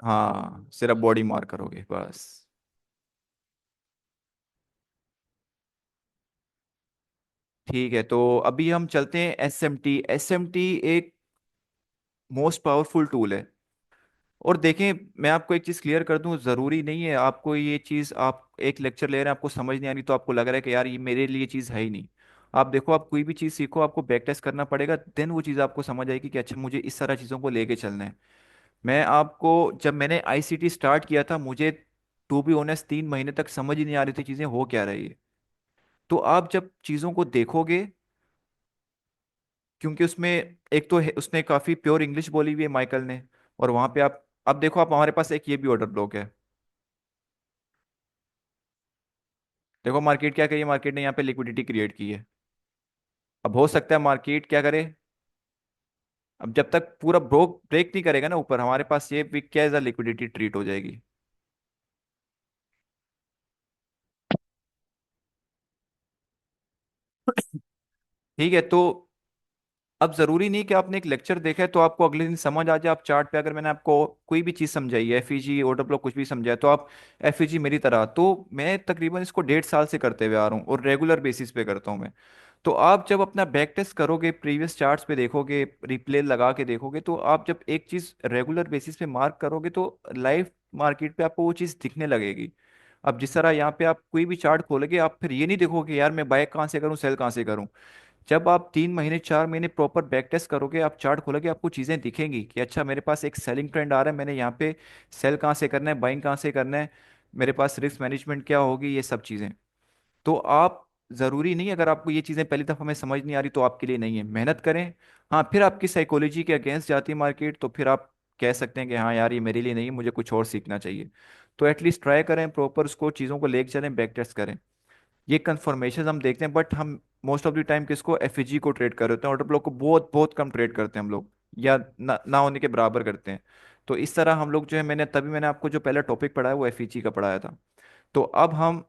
हाँ, सिर्फ बॉडी मार करोगे बस। ठीक है, तो अभी हम चलते हैं SMT। SMT एक मोस्ट पावरफुल टूल है। और देखें, मैं आपको एक चीज़ क्लियर कर दूं, ज़रूरी नहीं है आपको ये चीज़, आप एक लेक्चर ले रहे हैं आपको समझ नहीं आ रही तो आपको लग रहा है कि यार ये मेरे लिए चीज़ है ही नहीं। आप देखो, आप कोई भी चीज़ सीखो, आपको बैक टेस्ट करना पड़ेगा, देन वो चीज़ आपको समझ आएगी कि अच्छा मुझे इस तरह चीज़ों को लेके चलना है। मैं आपको, जब मैंने ICT स्टार्ट किया था, मुझे टू बी ऑनेस्ट 3 महीने तक समझ ही नहीं आ रही थी चीज़ें हो क्या रही है। तो आप जब चीज़ों को देखोगे, क्योंकि उसमें एक तो उसने काफ़ी प्योर इंग्लिश बोली हुई है माइकल ने, और वहाँ पे आप अब देखो, आप हमारे पास एक ये भी ऑर्डर ब्लॉक है। देखो मार्केट क्या करी है, मार्केट ने यहाँ पे लिक्विडिटी क्रिएट की है। अब हो सकता है मार्केट क्या करे, अब जब तक पूरा ब्रेक नहीं करेगा ना ऊपर, हमारे पास ये वीक क्या एज लिक्विडिटी ट्रीट हो जाएगी। ठीक है, तो अब जरूरी नहीं कि आपने एक लेक्चर देखा है तो आपको अगले दिन समझ आ जाए। आप चार्ट पे अगर मैंने आपको कोई भी चीज समझाई है, एफईजी ऑर्डर ब्लॉक कुछ भी समझाया, तो आप एफईजी मेरी तरह, तो मैं तकरीबन इसको 1.5 साल से करते हुए आ रहा हूँ और रेगुलर बेसिस पे करता हूँ मैं। तो आप जब अपना बैक टेस्ट करोगे, प्रीवियस चार्ट्स पे देखोगे, रिप्ले लगा के देखोगे, तो आप जब एक चीज रेगुलर बेसिस पे मार्क करोगे, तो लाइव मार्केट पे आपको वो चीज दिखने लगेगी। अब जिस तरह यहाँ पे आप कोई भी चार्ट खोलोगे, आप फिर ये नहीं देखोगे यार मैं बाय कहाँ से करूँ, सेल कहाँ से करूँ। जब आप 3 महीने 4 महीने प्रॉपर बैक टेस्ट करोगे, आप चार्ट खोलोगे, आपको चीज़ें दिखेंगी कि अच्छा मेरे पास एक सेलिंग ट्रेंड आ रहा है, मैंने यहाँ पे सेल कहाँ से करना है, बाइंग कहाँ से करना है, मेरे पास रिस्क मैनेजमेंट क्या होगी, ये सब चीज़ें। तो आप, ज़रूरी नहीं अगर आपको ये चीज़ें पहली दफ़ा में समझ नहीं आ रही तो आपके लिए नहीं है, मेहनत करें। हाँ, फिर आपकी साइकोलॉजी के अगेंस्ट जाती है मार्केट, तो फिर आप कह सकते हैं कि हाँ यार ये मेरे लिए नहीं है, मुझे कुछ और सीखना चाहिए। तो एटलीस्ट ट्राई करें, प्रॉपर उसको चीज़ों को लेके चलें, बैक टेस्ट करें। ये कंफर्मेशन हम देखते हैं, बट हम मोस्ट ऑफ द टाइम किसको, एफईजी को ट्रेड कर रहे होते हैं, ऑर्डर ब्लॉक को बहुत बहुत कम ट्रेड करते हैं हम लोग, या ना होने के बराबर करते हैं। तो इस तरह हम लोग जो है, मैंने आपको जो पहला टॉपिक पढ़ाया वो एफईजी का पढ़ाया था। तो अब हम,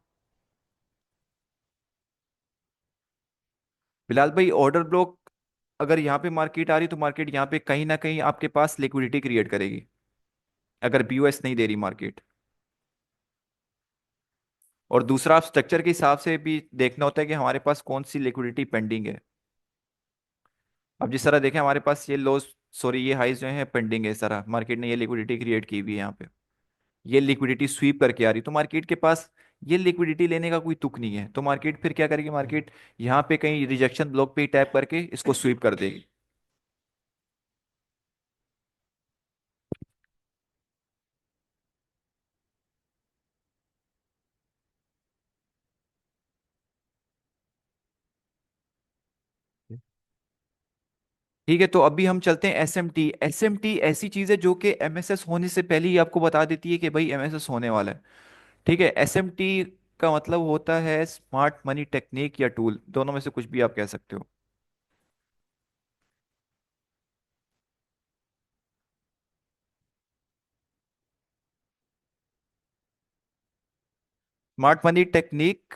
बिलाल भाई, ऑर्डर ब्लॉक अगर यहाँ पे मार्केट आ रही तो मार्केट यहाँ पे कहीं ना कहीं आपके पास लिक्विडिटी क्रिएट करेगी, अगर BOS नहीं दे रही मार्केट। और दूसरा, आप स्ट्रक्चर के हिसाब से भी देखना होता है कि हमारे पास कौन सी लिक्विडिटी पेंडिंग है। अब जिस तरह देखें, हमारे पास ये लोस, सॉरी ये हाइज जो है पेंडिंग है, इस तरह मार्केट ने ये लिक्विडिटी क्रिएट की हुई है यहाँ पे, ये लिक्विडिटी स्वीप करके आ रही, तो मार्केट के पास ये लिक्विडिटी लेने का कोई तुक नहीं है, तो मार्केट फिर क्या करेगी, मार्केट यहाँ पे कहीं रिजेक्शन ब्लॉक पे ही टैप करके इसको स्वीप कर देगी। ठीक है, तो अभी हम चलते हैं SMT। SMT ऐसी चीज है जो कि MSS होने से पहले ही आपको बता देती है कि भाई MSS होने वाला है। ठीक है, SMT का मतलब होता है स्मार्ट मनी टेक्निक या टूल, दोनों में से कुछ भी आप कह सकते हो। स्मार्ट मनी टेक्निक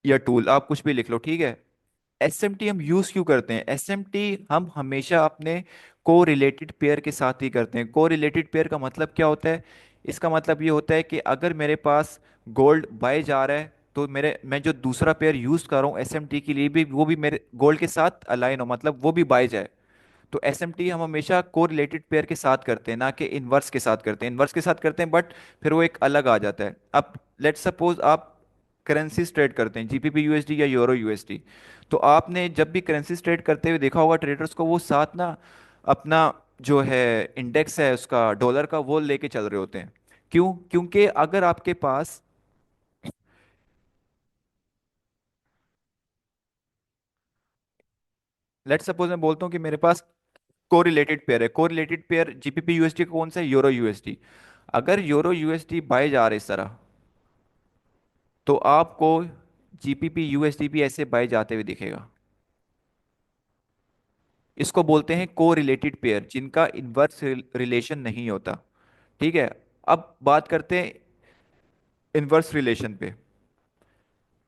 या टूल, आप कुछ भी लिख लो, ठीक है। एसएमटी हम यूज क्यों करते हैं? एसएमटी हम हमेशा अपने को रिलेटेड पेयर के साथ ही करते हैं। को रिलेटेड पेयर का मतलब क्या होता है? इसका मतलब ये होता है कि अगर मेरे पास गोल्ड बाय जा रहा है, तो मेरे मैं जो दूसरा पेयर यूज कर रहा हूँ एसएमटी के लिए भी, वो भी मेरे गोल्ड के साथ अलाइन हो, मतलब वो भी बाय जाए। तो एसएमटी हम हमेशा कोरिलेटेड पेयर के साथ करते हैं, ना कि इनवर्स के साथ करते हैं। इनवर्स के साथ करते हैं बट फिर वो एक अलग आ जाता है। अब लेट सपोज आप करेंसीज ट्रेड करते हैं, जीबीपी यूएसडी या यूरो यूएसडी। तो आपने जब भी करेंसीज ट्रेड करते हुए देखा होगा ट्रेडर्स को, वो साथ ना अपना जो है इंडेक्स है उसका डॉलर का, वो लेके चल रहे होते हैं। क्यों? क्योंकि अगर आपके पास, लेट सपोज मैं बोलता हूँ कि मेरे पास कोरिलेटेड पेयर है। कोरिलेटेड पेयर जीबीपी यूएसडी कौन सा है? Euro USD. अगर यूरो यूएसडी बाय जा रहे इस तरह, तो आपको जीबीपी यूएसडी भी ऐसे बाय जाते हुए दिखेगा। इसको बोलते हैं कोरिलेटेड पेयर, जिनका इनवर्स रिलेशन नहीं होता। ठीक है। अब बात करते हैं इनवर्स रिलेशन पे,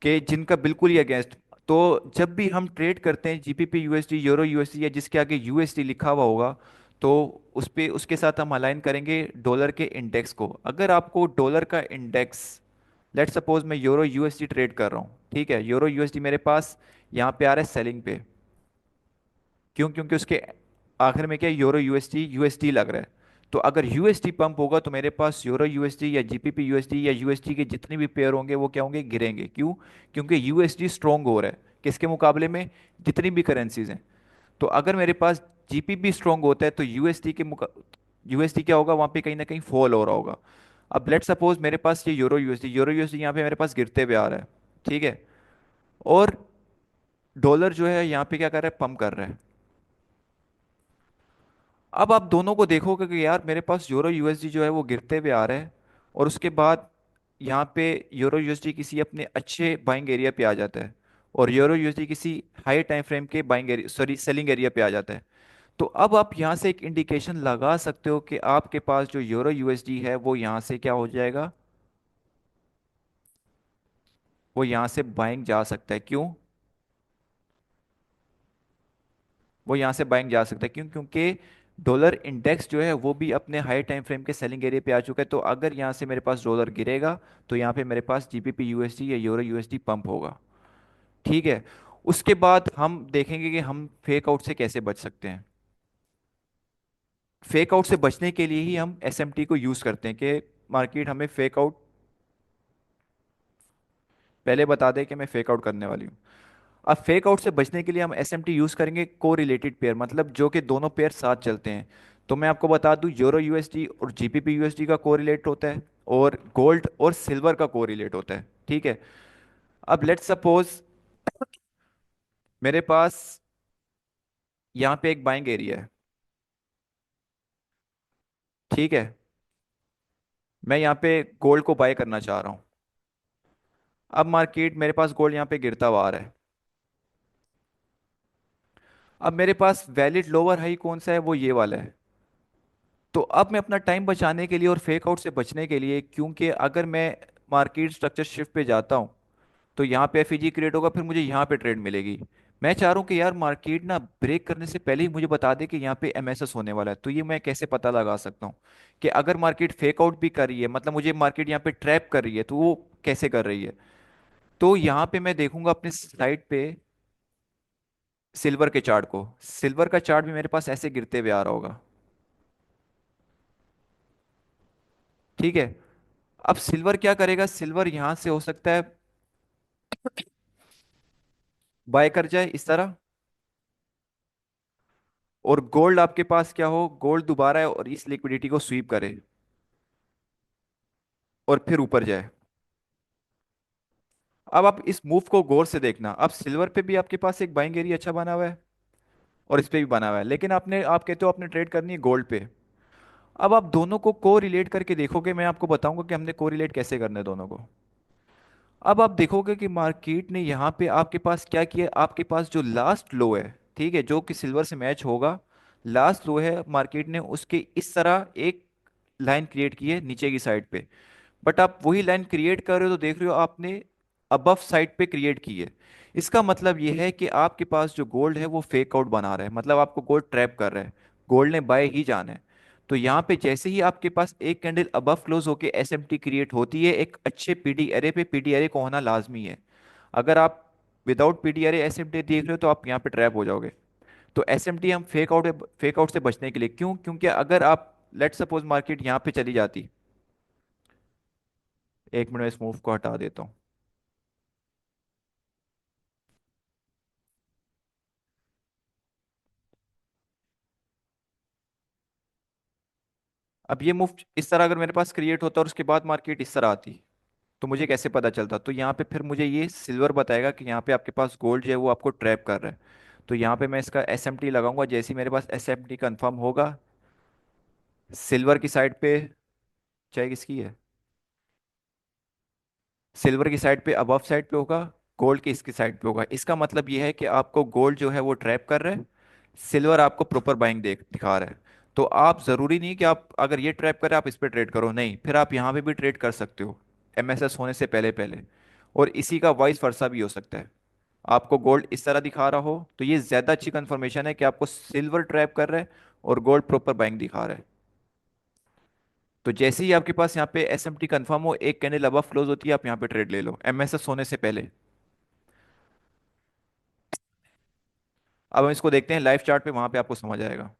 कि जिनका बिल्कुल ही अगेंस्ट। तो जब भी हम ट्रेड करते हैं जीबीपी यूएसडी, यूरो यूएसडी, या जिसके आगे यूएसडी लिखा हुआ होगा, तो उस पे उसके साथ हम अलाइन करेंगे डॉलर के इंडेक्स को। अगर आपको डॉलर का इंडेक्स, लेट सपोज मैं यूरो यूएसडी ट्रेड कर रहा हूँ, ठीक है, यूरो यूएसडी मेरे पास यहाँ पे आ रहा है सेलिंग पे। क्यों? क्योंकि उसके आखिर में क्या है? यूरो यूएसडी, यूएसडी लग रहा है। तो अगर यूएसडी पंप होगा तो मेरे पास यूरो यूएसडी या जीबीपी यूएसडी या यूएसडी के जितने भी पेयर होंगे वो क्या होंगे? गिरेंगे। क्यों? क्योंकि यूएसडी स्ट्रोंग हो रहा है किसके मुकाबले में? जितनी भी करेंसीज हैं। तो अगर मेरे पास जीबीपी स्ट्रोंग होता है तो यूएसडी क्या होगा? वहां पे कहीं ना कहीं फॉल हो रहा होगा। अब लेट सपोज मेरे पास ये यूरो यूएसडी यहाँ पे मेरे पास गिरते हुए आ रहा है, ठीक है, और डॉलर जो है यहाँ पे क्या कर रहा है? पंप कर रहा है। अब आप दोनों को देखोगे कि यार मेरे पास यूरो यूएसडी जो है वो गिरते हुए आ रहा है, और उसके बाद यहाँ पे यूरो यूएसडी किसी अपने अच्छे बाइंग एरिया पे आ जाता है, और यूरो यूएसडी किसी हाई टाइम फ्रेम के buying area, sorry, selling area पे आ जाता है। तो अब आप यहाँ से एक इंडिकेशन लगा सकते हो कि आपके पास जो यूरो यूएसडी है वो यहाँ से क्या हो जाएगा? वो यहाँ से बाइंग जा सकता है। क्यों? वो यहाँ से बाइंग जा सकता है क्यों? क्योंकि डॉलर इंडेक्स जो है वो भी अपने हाई टाइम फ्रेम के सेलिंग एरिया पे आ चुका है। तो अगर यहाँ से मेरे पास डॉलर गिरेगा, तो यहाँ पे मेरे पास जीबीपी यूएसडी या यूरो यूएसडी पंप होगा। ठीक है। उसके बाद हम देखेंगे कि हम फेक आउट से कैसे बच सकते हैं। फेक आउट से बचने के लिए ही हम एसएमटी को यूज करते हैं, कि मार्केट हमें फेक आउट, पहले बता दें कि मैं फेक आउट करने वाली हूँ। अब फेक आउट से बचने के लिए हम एसएमटी यूज करेंगे को रिलेटेड पेयर, मतलब जो कि दोनों पेयर साथ चलते हैं। तो मैं आपको बता दूं, यूरो यूएसडी और जीबीपी यूएसडी का कोरिलेट होता है, और गोल्ड और सिल्वर का कोरिलेट होता है। ठीक है। अब लेट्स सपोज मेरे पास यहाँ पे एक बाइंग एरिया है, ठीक है, मैं यहाँ पे गोल्ड को बाय करना चाह रहा हूँ। अब मार्केट मेरे पास गोल्ड यहाँ पे गिरता हुआ आ रहा है। अब मेरे पास वैलिड लोअर हाई कौन सा है? वो ये वाला है। तो अब मैं अपना टाइम बचाने के लिए और फेक आउट से बचने के लिए, क्योंकि अगर मैं मार्केट स्ट्रक्चर शिफ्ट पे जाता हूँ तो यहाँ पे एफईजी क्रिएट होगा, फिर मुझे यहाँ पे ट्रेड मिलेगी। मैं चाह रहा हूँ कि यार मार्केट ना ब्रेक करने से पहले ही मुझे बता दे कि यहाँ पे एमएसएस होने वाला है। तो ये मैं कैसे पता लगा सकता हूँ कि अगर मार्केट फेक आउट भी कर रही है, मतलब मुझे मार्केट यहाँ पे ट्रैप कर रही है, तो वो कैसे कर रही है? तो यहाँ पे मैं देखूंगा अपने स्लाइड पे सिल्वर के चार्ट को। सिल्वर का चार्ट भी मेरे पास ऐसे गिरते हुए आ रहा होगा, ठीक है। अब सिल्वर क्या करेगा? सिल्वर यहां से हो सकता है बाय कर जाए इस तरह, और गोल्ड आपके पास क्या हो? गोल्ड दोबारा है और इस लिक्विडिटी को स्वीप करे और फिर ऊपर जाए। अब आप इस मूव को गौर से देखना। अब सिल्वर पे भी आपके पास एक बाइंग एरिया अच्छा बना हुआ है, और इस पे भी बना हुआ है, लेकिन आप कहते हो आपने ट्रेड करनी है गोल्ड पे। अब आप दोनों को को रिलेट करके देखोगे, मैं आपको बताऊंगा कि हमने को रिलेट कैसे करना है दोनों को। अब आप देखोगे कि मार्केट ने यहाँ पे आपके पास क्या किया? आपके पास जो लास्ट लो है, ठीक है, जो कि सिल्वर से मैच होगा, लास्ट लो है, मार्केट ने उसके इस तरह एक लाइन क्रिएट की है नीचे की साइड पे। बट आप वही लाइन क्रिएट कर रहे हो तो देख रहे हो आपने अबव साइड पे क्रिएट की है। इसका मतलब ये है कि आपके पास जो गोल्ड है वो फेक आउट बना रहा है, मतलब आपको गोल्ड ट्रैप कर रहा है, गोल्ड ने बाय ही जाना है। तो यहाँ पे जैसे ही आपके पास एक कैंडल अबव क्लोज होके एसएमटी क्रिएट होती है एक अच्छे पीडी एरे पे, पीडी एरे को होना लाजमी है। अगर आप विदाउट पीडी एरे एसएमटी देख रहे हो तो आप यहाँ पे ट्रैप हो जाओगे। तो एसएमटी हम फेक आउट से बचने के लिए, क्यों, क्योंकि अगर आप लेट सपोज मार्केट यहाँ पे चली जाती, एक मिनट में इस मूव को हटा देता हूँ। अब ये मूव इस तरह अगर मेरे पास क्रिएट होता और उसके बाद मार्केट इस तरह आती, तो मुझे कैसे पता चलता? तो यहाँ पे फिर मुझे ये सिल्वर बताएगा कि यहाँ पे आपके पास गोल्ड जो है वो आपको ट्रैप कर रहा है। तो यहाँ पे मैं इसका एस एम टी लगाऊंगा, जैसे ही मेरे पास एस एम टी कन्फर्म होगा सिल्वर की साइड पे, चाहे किसकी है, सिल्वर की साइड पे अबव साइड पे होगा, गोल्ड की इसकी साइड पे होगा। इसका मतलब ये है कि आपको गोल्ड जो है वो ट्रैप कर रहा है, सिल्वर आपको प्रॉपर बाइंग देख दिखा रहा है। तो आप जरूरी नहीं कि आप अगर ये ट्रैप करें आप इस पे ट्रेड करो, नहीं, फिर आप यहाँ पे भी ट्रेड कर सकते हो एमएसएस होने से पहले पहले। और इसी का वाइस वर्सा भी हो सकता है, आपको गोल्ड इस तरह दिखा रहा हो तो ये ज्यादा अच्छी कंफर्मेशन है कि आपको सिल्वर ट्रैप कर रहा है और गोल्ड प्रॉपर बाइंग दिखा रहा है। तो जैसे ही आपके पास यहाँ पे एस एम टी कन्फर्म हो, एक कैंडल अबव क्लोज होती है, आप यहाँ पे ट्रेड ले लो एमएसएस होने से पहले। अब हम इसको देखते हैं लाइव चार्ट पे, वहां पे आपको समझ आएगा।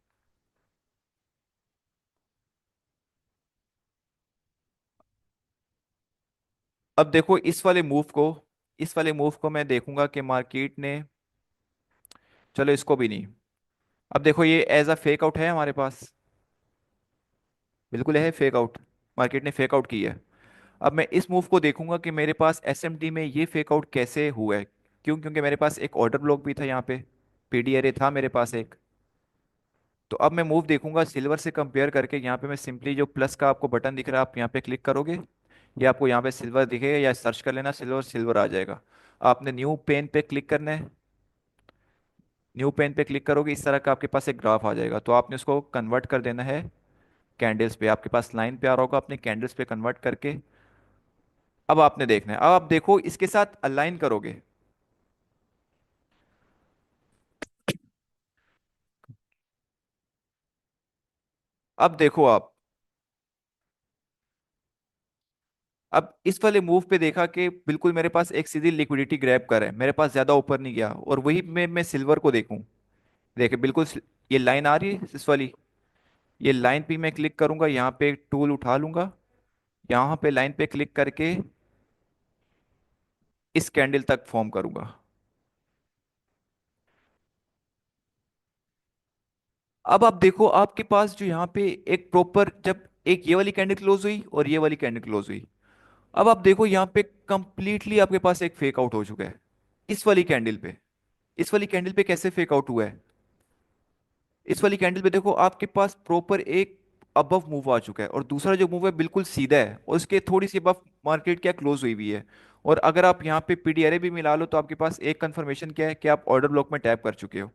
अब देखो इस वाले मूव को मैं देखूंगा कि मार्केट ने, चलो इसको भी नहीं, अब देखो ये एज अ फेक आउट है हमारे पास, बिल्कुल है फेक आउट, मार्केट ने फेक आउट की है। अब मैं इस मूव को देखूंगा कि मेरे पास एसएमटी में ये फेक आउट कैसे हुआ है। क्यों? क्योंकि मेरे पास एक ऑर्डर ब्लॉक भी था यहाँ पे, पीडी एरे था मेरे पास एक। तो अब मैं मूव देखूंगा सिल्वर से कंपेयर करके, यहाँ पे मैं सिंपली जो प्लस का आपको बटन दिख रहा है आप यहाँ पे क्लिक करोगे, या आपको यहाँ पे सिल्वर दिखेगा, या सर्च कर लेना सिल्वर, सिल्वर आ जाएगा। आपने न्यू पेन पे क्लिक करना है, न्यू पेन पे क्लिक करोगे इस तरह का आपके पास एक ग्राफ आ जाएगा, तो आपने उसको कन्वर्ट कर देना है कैंडल्स पे। आपके पास लाइन पे आ रहा होगा, अपने कैंडल्स पे कन्वर्ट करके अब आपने देखना है। अब आप देखो इसके साथ अलाइन करोगे, अब देखो आप, अब इस वाले मूव पे देखा कि बिल्कुल मेरे पास एक सीधी लिक्विडिटी ग्रैब कर है, मेरे पास ज्यादा ऊपर नहीं गया, और वही मैं सिल्वर को देखूं, देखे बिल्कुल ये लाइन आ रही है इस वाली, ये लाइन पे मैं क्लिक करूंगा, यहाँ पे एक टूल उठा लूंगा, यहाँ पे लाइन पे क्लिक करके इस कैंडल तक फॉर्म करूंगा। अब आप देखो आपके पास जो यहाँ पे एक प्रॉपर, जब एक ये वाली कैंडल क्लोज हुई और ये वाली कैंडल क्लोज हुई, अब आप देखो यहाँ पे कंप्लीटली आपके पास एक फेक आउट हो चुका है इस वाली कैंडल पे। इस वाली कैंडल पे कैसे फेक आउट हुआ है? इस वाली कैंडल पे देखो आपके पास प्रॉपर एक अबव मूव आ चुका है, और दूसरा जो मूव है बिल्कुल सीधा है और उसके थोड़ी सी अबव मार्केट क्या क्लोज हुई हुई है। और अगर आप यहाँ पे पीडीआरए भी मिला लो तो आपके पास एक कंफर्मेशन क्या है कि आप ऑर्डर ब्लॉक में टैप कर चुके हो।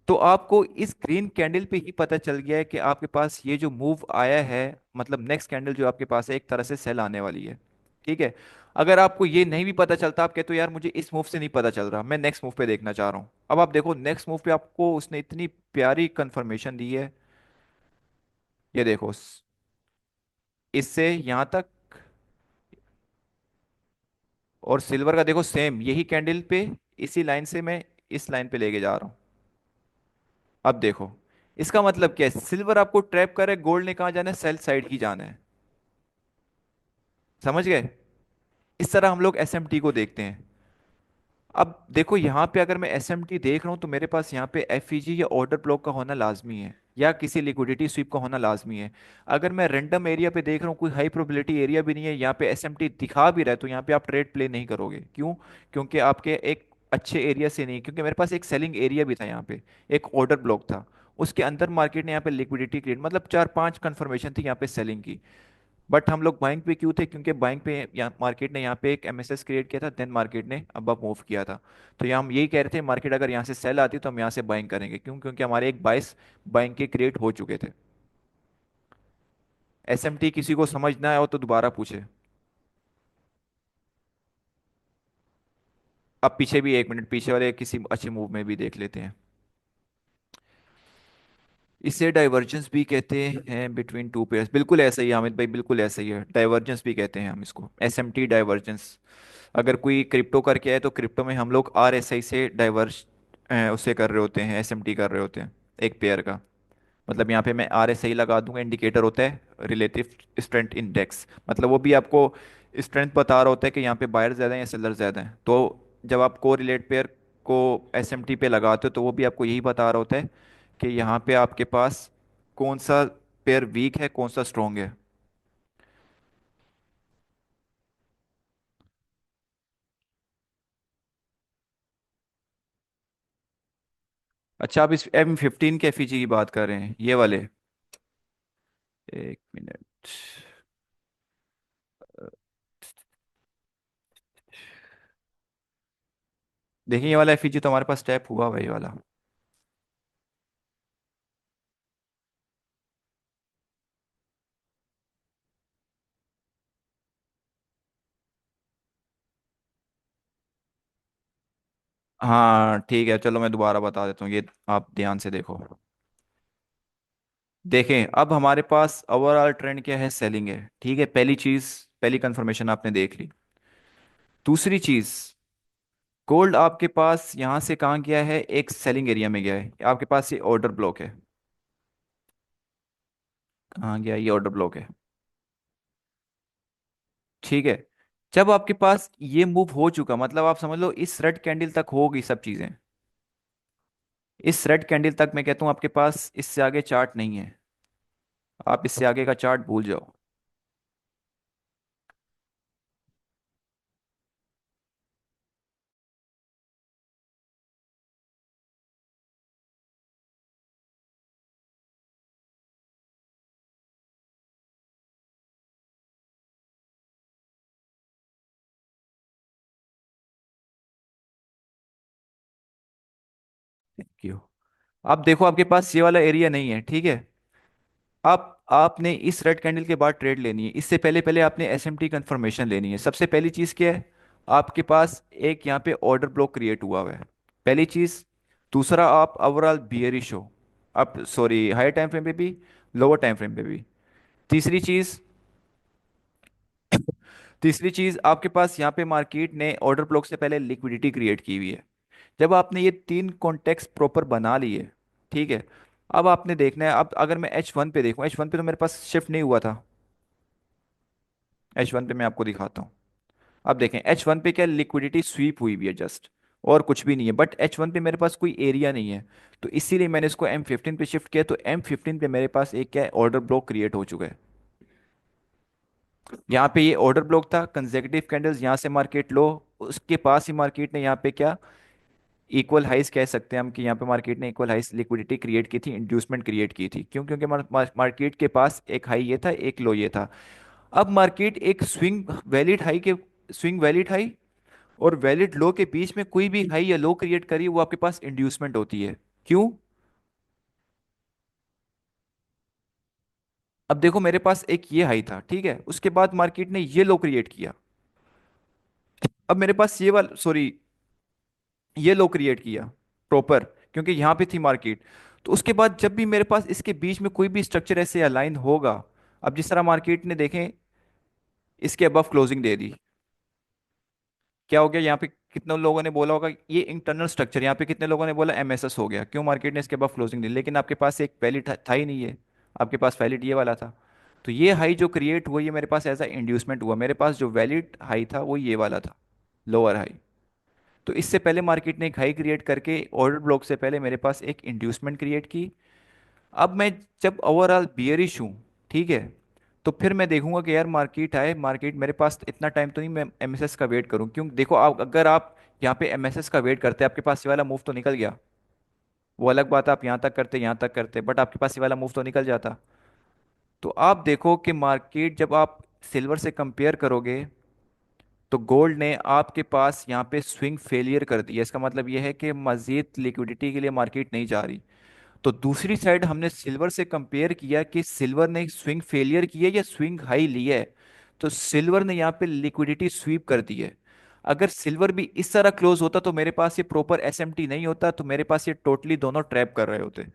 तो आपको इस ग्रीन कैंडल पे ही पता चल गया है कि आपके पास ये जो मूव आया है, मतलब नेक्स्ट कैंडल जो आपके पास है एक तरह से सेल आने वाली है। ठीक है। अगर आपको ये नहीं भी पता चलता, आप कहते हो यार मुझे इस मूव से नहीं पता चल रहा, मैं नेक्स्ट मूव पे देखना चाह रहा हूँ, अब आप देखो नेक्स्ट मूव पे आपको उसने इतनी प्यारी कंफर्मेशन दी है। ये देखो इससे यहाँ तक, और सिल्वर का देखो सेम यही कैंडल पे, इसी लाइन से मैं इस लाइन पे लेके जा रहा हूँ। अब देखो इसका मतलब क्या है, सिल्वर आपको ट्रैप करे, गोल्ड ने कहाँ जाना है, सेल साइड ही जाना है। समझ गए? इस तरह हम लोग एसएमटी को देखते हैं। अब देखो यहाँ पे अगर मैं एसएमटी देख रहा हूँ तो मेरे पास यहाँ पे एफईजी या ऑर्डर ब्लॉक का होना लाजमी है, या किसी लिक्विडिटी स्वीप का होना लाजमी है। अगर मैं रैंडम एरिया पे देख रहा हूँ, कोई हाई प्रोबेबिलिटी एरिया भी नहीं है, यहाँ पे एसएमटी दिखा भी रहा है, तो यहाँ पे आप ट्रेड प्ले नहीं करोगे। क्यों? क्योंकि आपके एक अच्छे एरिया से नहीं, क्योंकि मेरे पास एक सेलिंग एरिया भी था यहाँ पे, एक ऑर्डर ब्लॉक था, उसके अंदर मार्केट ने यहाँ पे लिक्विडिटी क्रिएट, मतलब चार पांच कंफर्मेशन थी यहाँ पे सेलिंग की। बट हम लोग बाइंग पे क्यों थे? क्योंकि बाइंग पे यहाँ मार्केट ने यहाँ पे एक एमएसएस क्रिएट किया था, देन मार्केट ने अब मूव किया था। तो यहाँ हम यही कह रहे थे मार्केट अगर यहाँ से सेल आती तो हम यहाँ से बाइंग करेंगे, क्यों? क्योंकि हमारे एक बाइस बाइंग के क्रिएट हो चुके थे। एसएमटी किसी को समझ ना आया हो तो दोबारा पूछे। अब पीछे भी 1 मिनट, पीछे वाले किसी अच्छे मूव में भी देख लेते हैं। इसे डाइवर्जेंस भी कहते हैं बिटवीन टू पेयर्स, बिल्कुल ऐसा ही है हामिद भाई, बिल्कुल ऐसा ही है, डाइवर्जेंस भी कहते हैं हम इसको, एसएमटी डाइवर्जेंस। अगर कोई क्रिप्टो करके आए तो क्रिप्टो में हम लोग आरएसआई से डाइवर्स उससे कर रहे होते हैं, एसएमटी कर रहे होते हैं एक पेयर का। मतलब यहाँ पे मैं RSI लगा दूंगा, इंडिकेटर होता है रिलेटिव स्ट्रेंथ इंडेक्स, मतलब वो भी आपको स्ट्रेंथ बता रहा होता है कि यहाँ पे बायर ज़्यादा हैं या सेलर ज़्यादा हैं। तो जब आप को रिलेट पेयर को SMT पे लगाते हो तो वो भी आपको यही बता रहा होता है कि यहाँ पे आपके पास कौन सा पेयर वीक है, कौन सा स्ट्रोंग है। अच्छा, आप इस M15 के एफईजी की बात कर रहे हैं, ये वाले? 1 मिनट। देखिए ये वाला एफईजी तो हमारे पास टैप हुआ भाई वाला। हाँ ठीक है, चलो मैं दोबारा बता देता हूँ, ये आप ध्यान से देखो। देखें अब हमारे पास ओवरऑल ट्रेंड क्या है, सेलिंग है, ठीक है, पहली चीज, पहली कंफर्मेशन आपने देख ली। दूसरी चीज, गोल्ड आपके पास यहाँ से कहाँ गया है, एक सेलिंग एरिया में गया है, आपके पास ये ऑर्डर ब्लॉक है। कहाँ गया, ये ऑर्डर ब्लॉक है, ठीक है। जब आपके पास ये मूव हो चुका, मतलब आप समझ लो इस रेड कैंडल तक हो गई सब चीजें, इस रेड कैंडल तक मैं कहता हूँ आपके पास इससे आगे चार्ट नहीं है, आप इससे आगे का चार्ट भूल जाओ। क्यों? अब देखो आपके पास ये वाला एरिया नहीं है, ठीक है। आप आपने इस रेड कैंडल के बाद ट्रेड लेनी है, इससे पहले पहले आपने एसएमटी कंफर्मेशन लेनी है। सबसे पहली चीज क्या है, आपके पास एक यहाँ पे ऑर्डर ब्लॉक क्रिएट हुआ हुआ है, पहली चीज। दूसरा, आप ओवरऑल बियरिश हो, अब सॉरी हायर टाइम फ्रेम पे भी, लोअर टाइम फ्रेम पे भी। तीसरी चीज, तीसरी चीज आपके पास यहाँ पे मार्केट ने ऑर्डर ब्लॉक से पहले लिक्विडिटी क्रिएट की हुई है। जब आपने ये तीन कॉन्टेक्स्ट प्रॉपर बना लिए, ठीक है, अब आपने देखना है। अब अगर मैं H1 पे देखूं, H1 पे तो मेरे पास शिफ्ट नहीं हुआ था, H1 पे मैं आपको दिखाता हूँ। अब देखें H1 पे क्या, लिक्विडिटी स्वीप हुई भी है जस्ट, और कुछ भी नहीं है, बट H1 पे मेरे पास कोई एरिया नहीं है। तो इसीलिए मैंने इसको M15 पे शिफ्ट किया, तो M15 पे मेरे पास एक क्या है, ऑर्डर ब्लॉक क्रिएट हो चुका है। यहाँ पे ये ऑर्डर ब्लॉक था, कंसेक्यूटिव कैंडल्स यहाँ से मार्केट लो, उसके पास ही मार्केट ने यहाँ पे क्या, इक्वल हाइस कह सकते हैं हम कि यहाँ पे मार्केट ने इक्वल हाइस लिक्विडिटी क्रिएट की थी, इंड्यूसमेंट क्रिएट की थी। क्यों? क्योंकि मार्केट के पास एक हाई ये था, एक लो ये था। अब मार्केट एक स्विंग वैलिड हाई और वैलिड लो के बीच में कोई भी हाई या लो क्रिएट करी, वो आपके पास इंड्यूसमेंट होती है। क्यों? अब देखो मेरे पास एक ये हाई था, ठीक है, उसके बाद मार्केट ने ये लो क्रिएट किया। अब मेरे पास ये वाला सॉरी ये लो क्रिएट किया प्रॉपर, क्योंकि यहाँ पे थी मार्केट। तो उसके बाद जब भी मेरे पास इसके बीच में कोई भी स्ट्रक्चर ऐसे अलाइन होगा, अब जिस तरह मार्केट ने देखें इसके अबव क्लोजिंग दे दी, क्या हो गया यहाँ पे, कितने लोगों ने बोला होगा ये इंटरनल स्ट्रक्चर, यहाँ पे कितने लोगों ने बोला MSS हो गया। क्यों? मार्केट ने इसके अबव क्लोजिंग दी, लेकिन आपके पास एक वैलिड था ही नहीं है, आपके पास वैलिड ये वाला था। तो ये हाई जो क्रिएट हुआ, ये मेरे पास ऐसा इंड्यूसमेंट हुआ, मेरे पास जो वैलिड हाई था वो ये वाला था, लोअर हाई। तो इससे पहले मार्केट ने एक हाई क्रिएट करके ऑर्डर ब्लॉक से पहले मेरे पास एक इंड्यूसमेंट क्रिएट की। अब मैं जब ओवरऑल बियरिश हूँ, ठीक है, तो फिर मैं देखूंगा कि यार मार्केट आए, मार्केट मेरे पास इतना टाइम तो नहीं मैं MSS का वेट करूँ। क्यों? देखो आप, अगर आप यहाँ पे MSS का वेट करते आपके पास ये वाला मूव तो निकल गया, वो अलग बात है आप यहाँ तक करते यहाँ तक करते, बट आपके पास ये वाला मूव तो निकल जाता। तो आप देखो कि मार्केट जब आप सिल्वर से कंपेयर करोगे, तो गोल्ड ने आपके पास यहाँ पे स्विंग फेलियर कर दिया, इसका मतलब ये है कि मजीद लिक्विडिटी के लिए मार्केट नहीं जा रही। तो दूसरी साइड हमने सिल्वर से कंपेयर किया कि सिल्वर ने स्विंग फेलियर किया या स्विंग हाई लिया है, तो सिल्वर ने यहाँ पे लिक्विडिटी स्वीप कर दी है। अगर सिल्वर भी इस तरह क्लोज होता तो मेरे पास ये प्रॉपर एसएमटी नहीं होता, तो मेरे पास ये टोटली दोनों ट्रैप कर रहे होते।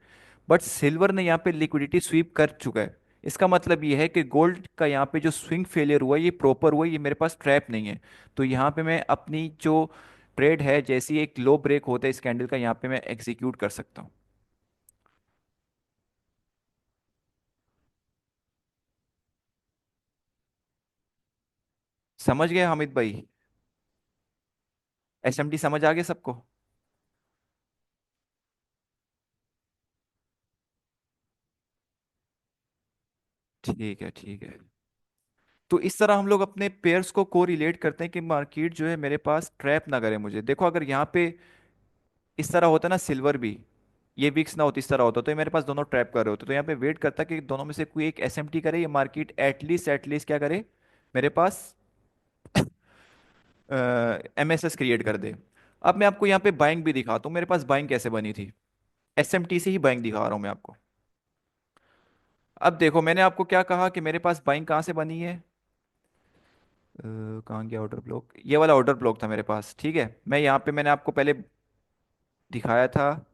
बट सिल्वर ने यहाँ पे लिक्विडिटी स्वीप कर चुका है। इसका मतलब ये है कि गोल्ड का यहाँ पे जो स्विंग फेलियर हुआ ये प्रॉपर हुआ, ये मेरे पास ट्रैप नहीं है। तो यहाँ पे मैं अपनी जो ट्रेड है, जैसी एक लो ब्रेक होता है इस कैंडल का, यहाँ पे मैं एग्जीक्यूट कर सकता हूँ। समझ गए हामिद भाई? एसएमटी समझ आ गया सबको? ठीक है, ठीक है। तो इस तरह हम लोग अपने पेयर्स को कोरिलेट करते हैं कि मार्केट जो है मेरे पास ट्रैप ना करे मुझे। देखो अगर यहाँ पे इस तरह होता ना सिल्वर भी, ये विक्स ना होती, इस तरह होता तो ये मेरे पास दोनों ट्रैप कर रहे होते, तो यहाँ पे वेट करता कि दोनों में से कोई एक एसएमटी करे, ये मार्केट एटलीस्ट क्या करे, मेरे पास एमएसएस क्रिएट कर दे। अब मैं आपको यहाँ पे बाइंग भी दिखाता हूँ, मेरे पास बाइंग कैसे बनी थी। एसएमटी से ही बाइंग दिखा रहा हूँ मैं आपको। अब देखो मैंने आपको क्या कहा कि मेरे पास बाइंग कहाँ से बनी है। कहाँ गया ऑर्डर ब्लॉक, ये वाला ऑर्डर ब्लॉक था मेरे पास, ठीक है। मैं यहाँ पे मैंने आपको पहले दिखाया था,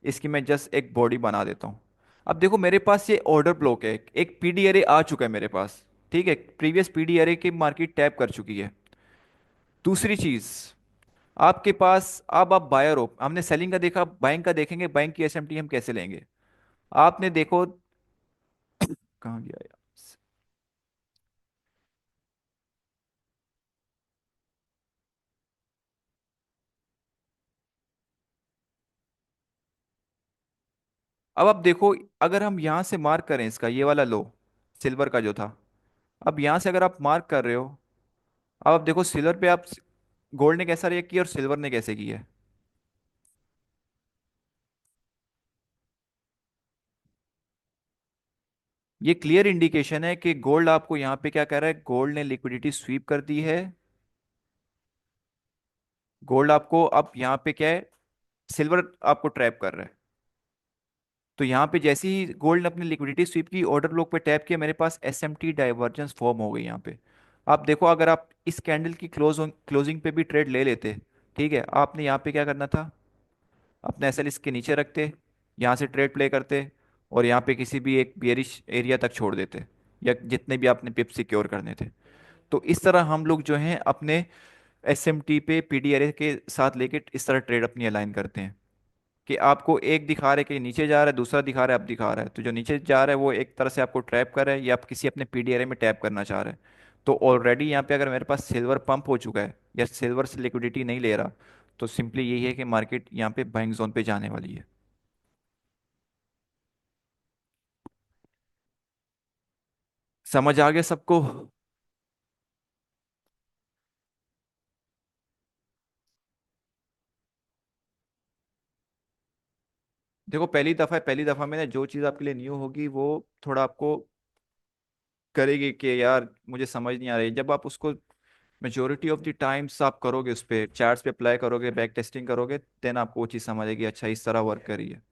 इसकी मैं जस्ट एक बॉडी बना देता हूँ। अब देखो मेरे पास ये ऑर्डर ब्लॉक है, एक पीडी एरे आ चुका है मेरे पास, ठीक है। प्रीवियस पीडी एरे की मार्केट टैप कर चुकी है। दूसरी चीज, आपके पास, अब आप बायर हो, हमने सेलिंग का देखा, बाइंग का देखेंगे, बाइंग की एसएमटी हम कैसे लेंगे। आपने देखो, कहाँ गया यार। अब आप देखो, अगर हम यहां से मार्क करें इसका ये वाला लो, सिल्वर का जो था, अब यहां से अगर आप मार्क कर रहे हो, अब आप देखो सिल्वर पे आप, गोल्ड ने कैसा रिएक्ट किया और सिल्वर ने कैसे किया है। ये क्लियर इंडिकेशन है कि गोल्ड आपको यहाँ पे क्या कह रहा है, गोल्ड ने लिक्विडिटी स्वीप कर दी है। गोल्ड आपको अब यहाँ पे क्या है, सिल्वर आपको ट्रैप कर रहा है। तो यहाँ पे जैसे ही गोल्ड ने अपनी लिक्विडिटी स्वीप की, ऑर्डर ब्लॉक पे टैप किया, मेरे पास एसएमटी डाइवर्जेंस फॉर्म हो गई यहाँ पे। आप देखो अगर आप इस कैंडल की क्लोजिंग पे भी ट्रेड ले लेते, ठीक है, आपने यहाँ पे क्या करना था, अपना एसएल इसके नीचे रखते, यहाँ से ट्रेड प्ले करते, और यहाँ पे किसी भी एक बियरिश एरिया तक छोड़ देते, या जितने भी आपने पिप सिक्योर करने थे। तो इस तरह हम लोग जो हैं अपने एसएमटी पे पीडीआरए के साथ लेके इस तरह ट्रेड अपनी अलाइन करते हैं कि आपको एक दिखा रहा है कि नीचे जा रहा है, दूसरा दिखा रहा है अब दिखा रहा है, तो जो नीचे जा रहा है वो एक तरह से आपको ट्रैप कर रहा है, या आप किसी अपने पीडीआरए में टैप करना चाह रहे हैं। तो ऑलरेडी यहाँ पे अगर मेरे पास सिल्वर पंप हो चुका है, या सिल्वर से लिक्विडिटी नहीं ले रहा, तो सिंपली यही है कि मार्केट यहाँ पे बाइंग जोन पे जाने वाली है। समझ आ गया सबको? देखो पहली दफा है, पहली दफा में ना जो चीज़ आपके लिए न्यू होगी वो थोड़ा आपको करेगी कि यार मुझे समझ नहीं आ रही। जब आप उसको मेजोरिटी ऑफ द टाइम्स आप करोगे, उस पे चार्ट्स पे अप्लाई करोगे, बैक टेस्टिंग करोगे, देन आपको वो चीज़ समझ आएगी, अच्छा इस तरह वर्क करी है।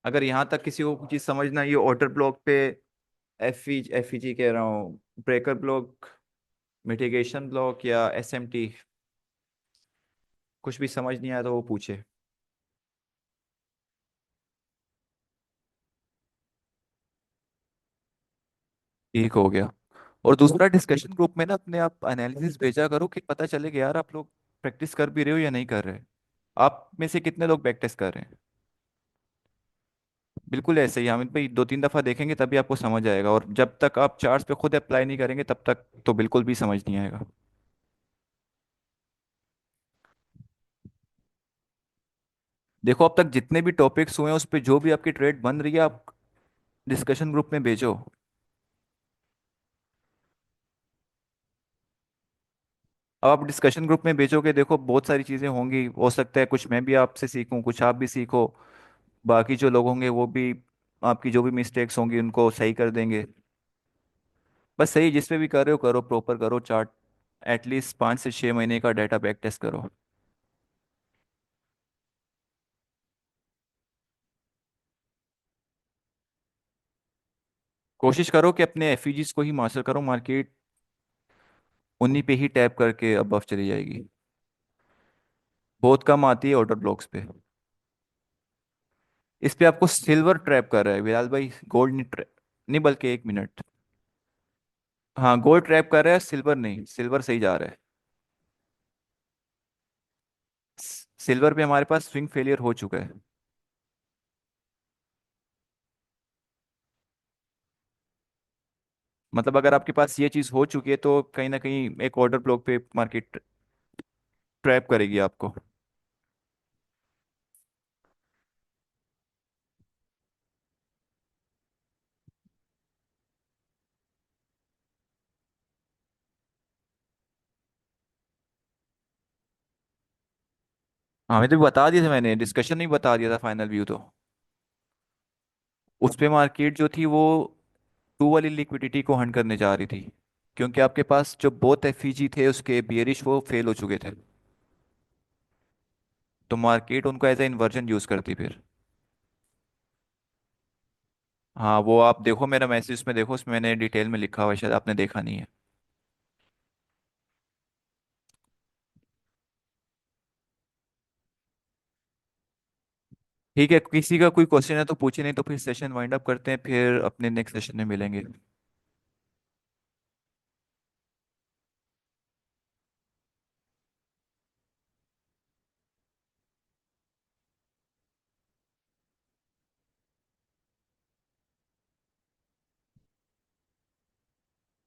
अगर यहाँ तक किसी को चीज़ समझना, ये ऑर्डर ब्लॉक पे एफ ई जी कह रहा हूँ, ब्रेकर ब्लॉक, मिटिगेशन ब्लॉक या एसएमटी, कुछ भी समझ नहीं आया तो वो पूछे। ठीक हो गया। और दूसरा, डिस्कशन ग्रुप में ना अपने आप एनालिसिस भेजा करो कि पता चले कि यार आप लोग प्रैक्टिस कर भी रहे हो या नहीं कर रहे। आप में से कितने लोग बैक टेस्ट कर रहे हैं? बिल्कुल ऐसे ही हामिद भाई, दो तीन दफ़ा देखेंगे तभी आपको समझ आएगा, और जब तक आप चार्ट्स पे खुद अप्लाई नहीं करेंगे तब तक तो बिल्कुल भी समझ नहीं आएगा। देखो अब तक जितने भी टॉपिक्स हुए हैं उस पे जो भी आपकी ट्रेड बन रही है, आप डिस्कशन ग्रुप में भेजो। अब आप डिस्कशन ग्रुप में भेजोगे, देखो बहुत सारी चीज़ें होंगी, हो सकता है कुछ मैं भी आपसे सीखूं, कुछ आप भी सीखो, बाकी जो लोग होंगे वो भी आपकी जो भी मिस्टेक्स होंगी उनको सही कर देंगे। बस सही, जिस पे भी कर रहे हो करो, प्रॉपर करो चार्ट, एटलीस्ट 5 से 6 महीने का डाटा बैक टेस्ट करो। कोशिश करो कि अपने एफईजीज को ही मास्टर करो, मार्केट उन्हीं पे ही टैप करके अबव चली जाएगी। बहुत कम आती है ऑर्डर ब्लॉक्स पे। इस पे आपको सिल्वर ट्रैप कर रहा है विलाल भाई, गोल्ड नहीं ट्रैप, नहीं बल्कि एक मिनट। हाँ गोल्ड ट्रैप कर रहा है, सिल्वर नहीं, सिल्वर सही जा रहा है। सिल्वर पे हमारे पास स्विंग फेलियर हो चुका है। मतलब अगर आपके पास ये चीज़ हो चुकी है तो कहीं ना कहीं एक ऑर्डर ब्लॉक पे मार्केट ट्रैप करेगी आपको। हाँ मैं तो बता दिया था, मैंने डिस्कशन नहीं बता दिया था फाइनल व्यू तो। उस पे मार्केट जो थी वो टू वाली लिक्विडिटी को हंट करने जा रही थी, क्योंकि आपके पास जो बोथ एफईजी थे उसके बियरिश वो फेल हो चुके थे। तो मार्केट उनको एज ए इन्वर्जन यूज करती फिर। हाँ वो आप देखो मेरा मैसेज में देखो, उसमें मैंने डिटेल में लिखा हुआ है, शायद आपने देखा नहीं है। ठीक है, किसी का कोई क्वेश्चन है तो पूछे, नहीं तो फिर सेशन वाइंड अप करते हैं, फिर अपने नेक्स्ट सेशन में मिलेंगे।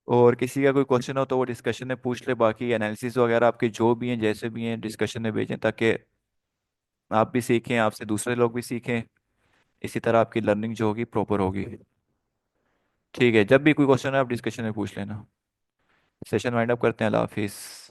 और किसी का कोई क्वेश्चन हो तो वो डिस्कशन में पूछ ले, बाकी एनालिसिस वगैरह आपके जो भी हैं जैसे भी हैं डिस्कशन में भेजें, ताकि आप भी सीखें, आपसे दूसरे लोग भी सीखें। इसी तरह आपकी लर्निंग जो होगी प्रॉपर होगी। ठीक है, जब भी कोई क्वेश्चन है आप डिस्कशन में पूछ लेना। सेशन वाइंड अप करते हैं, अल्लाह हाफिज़।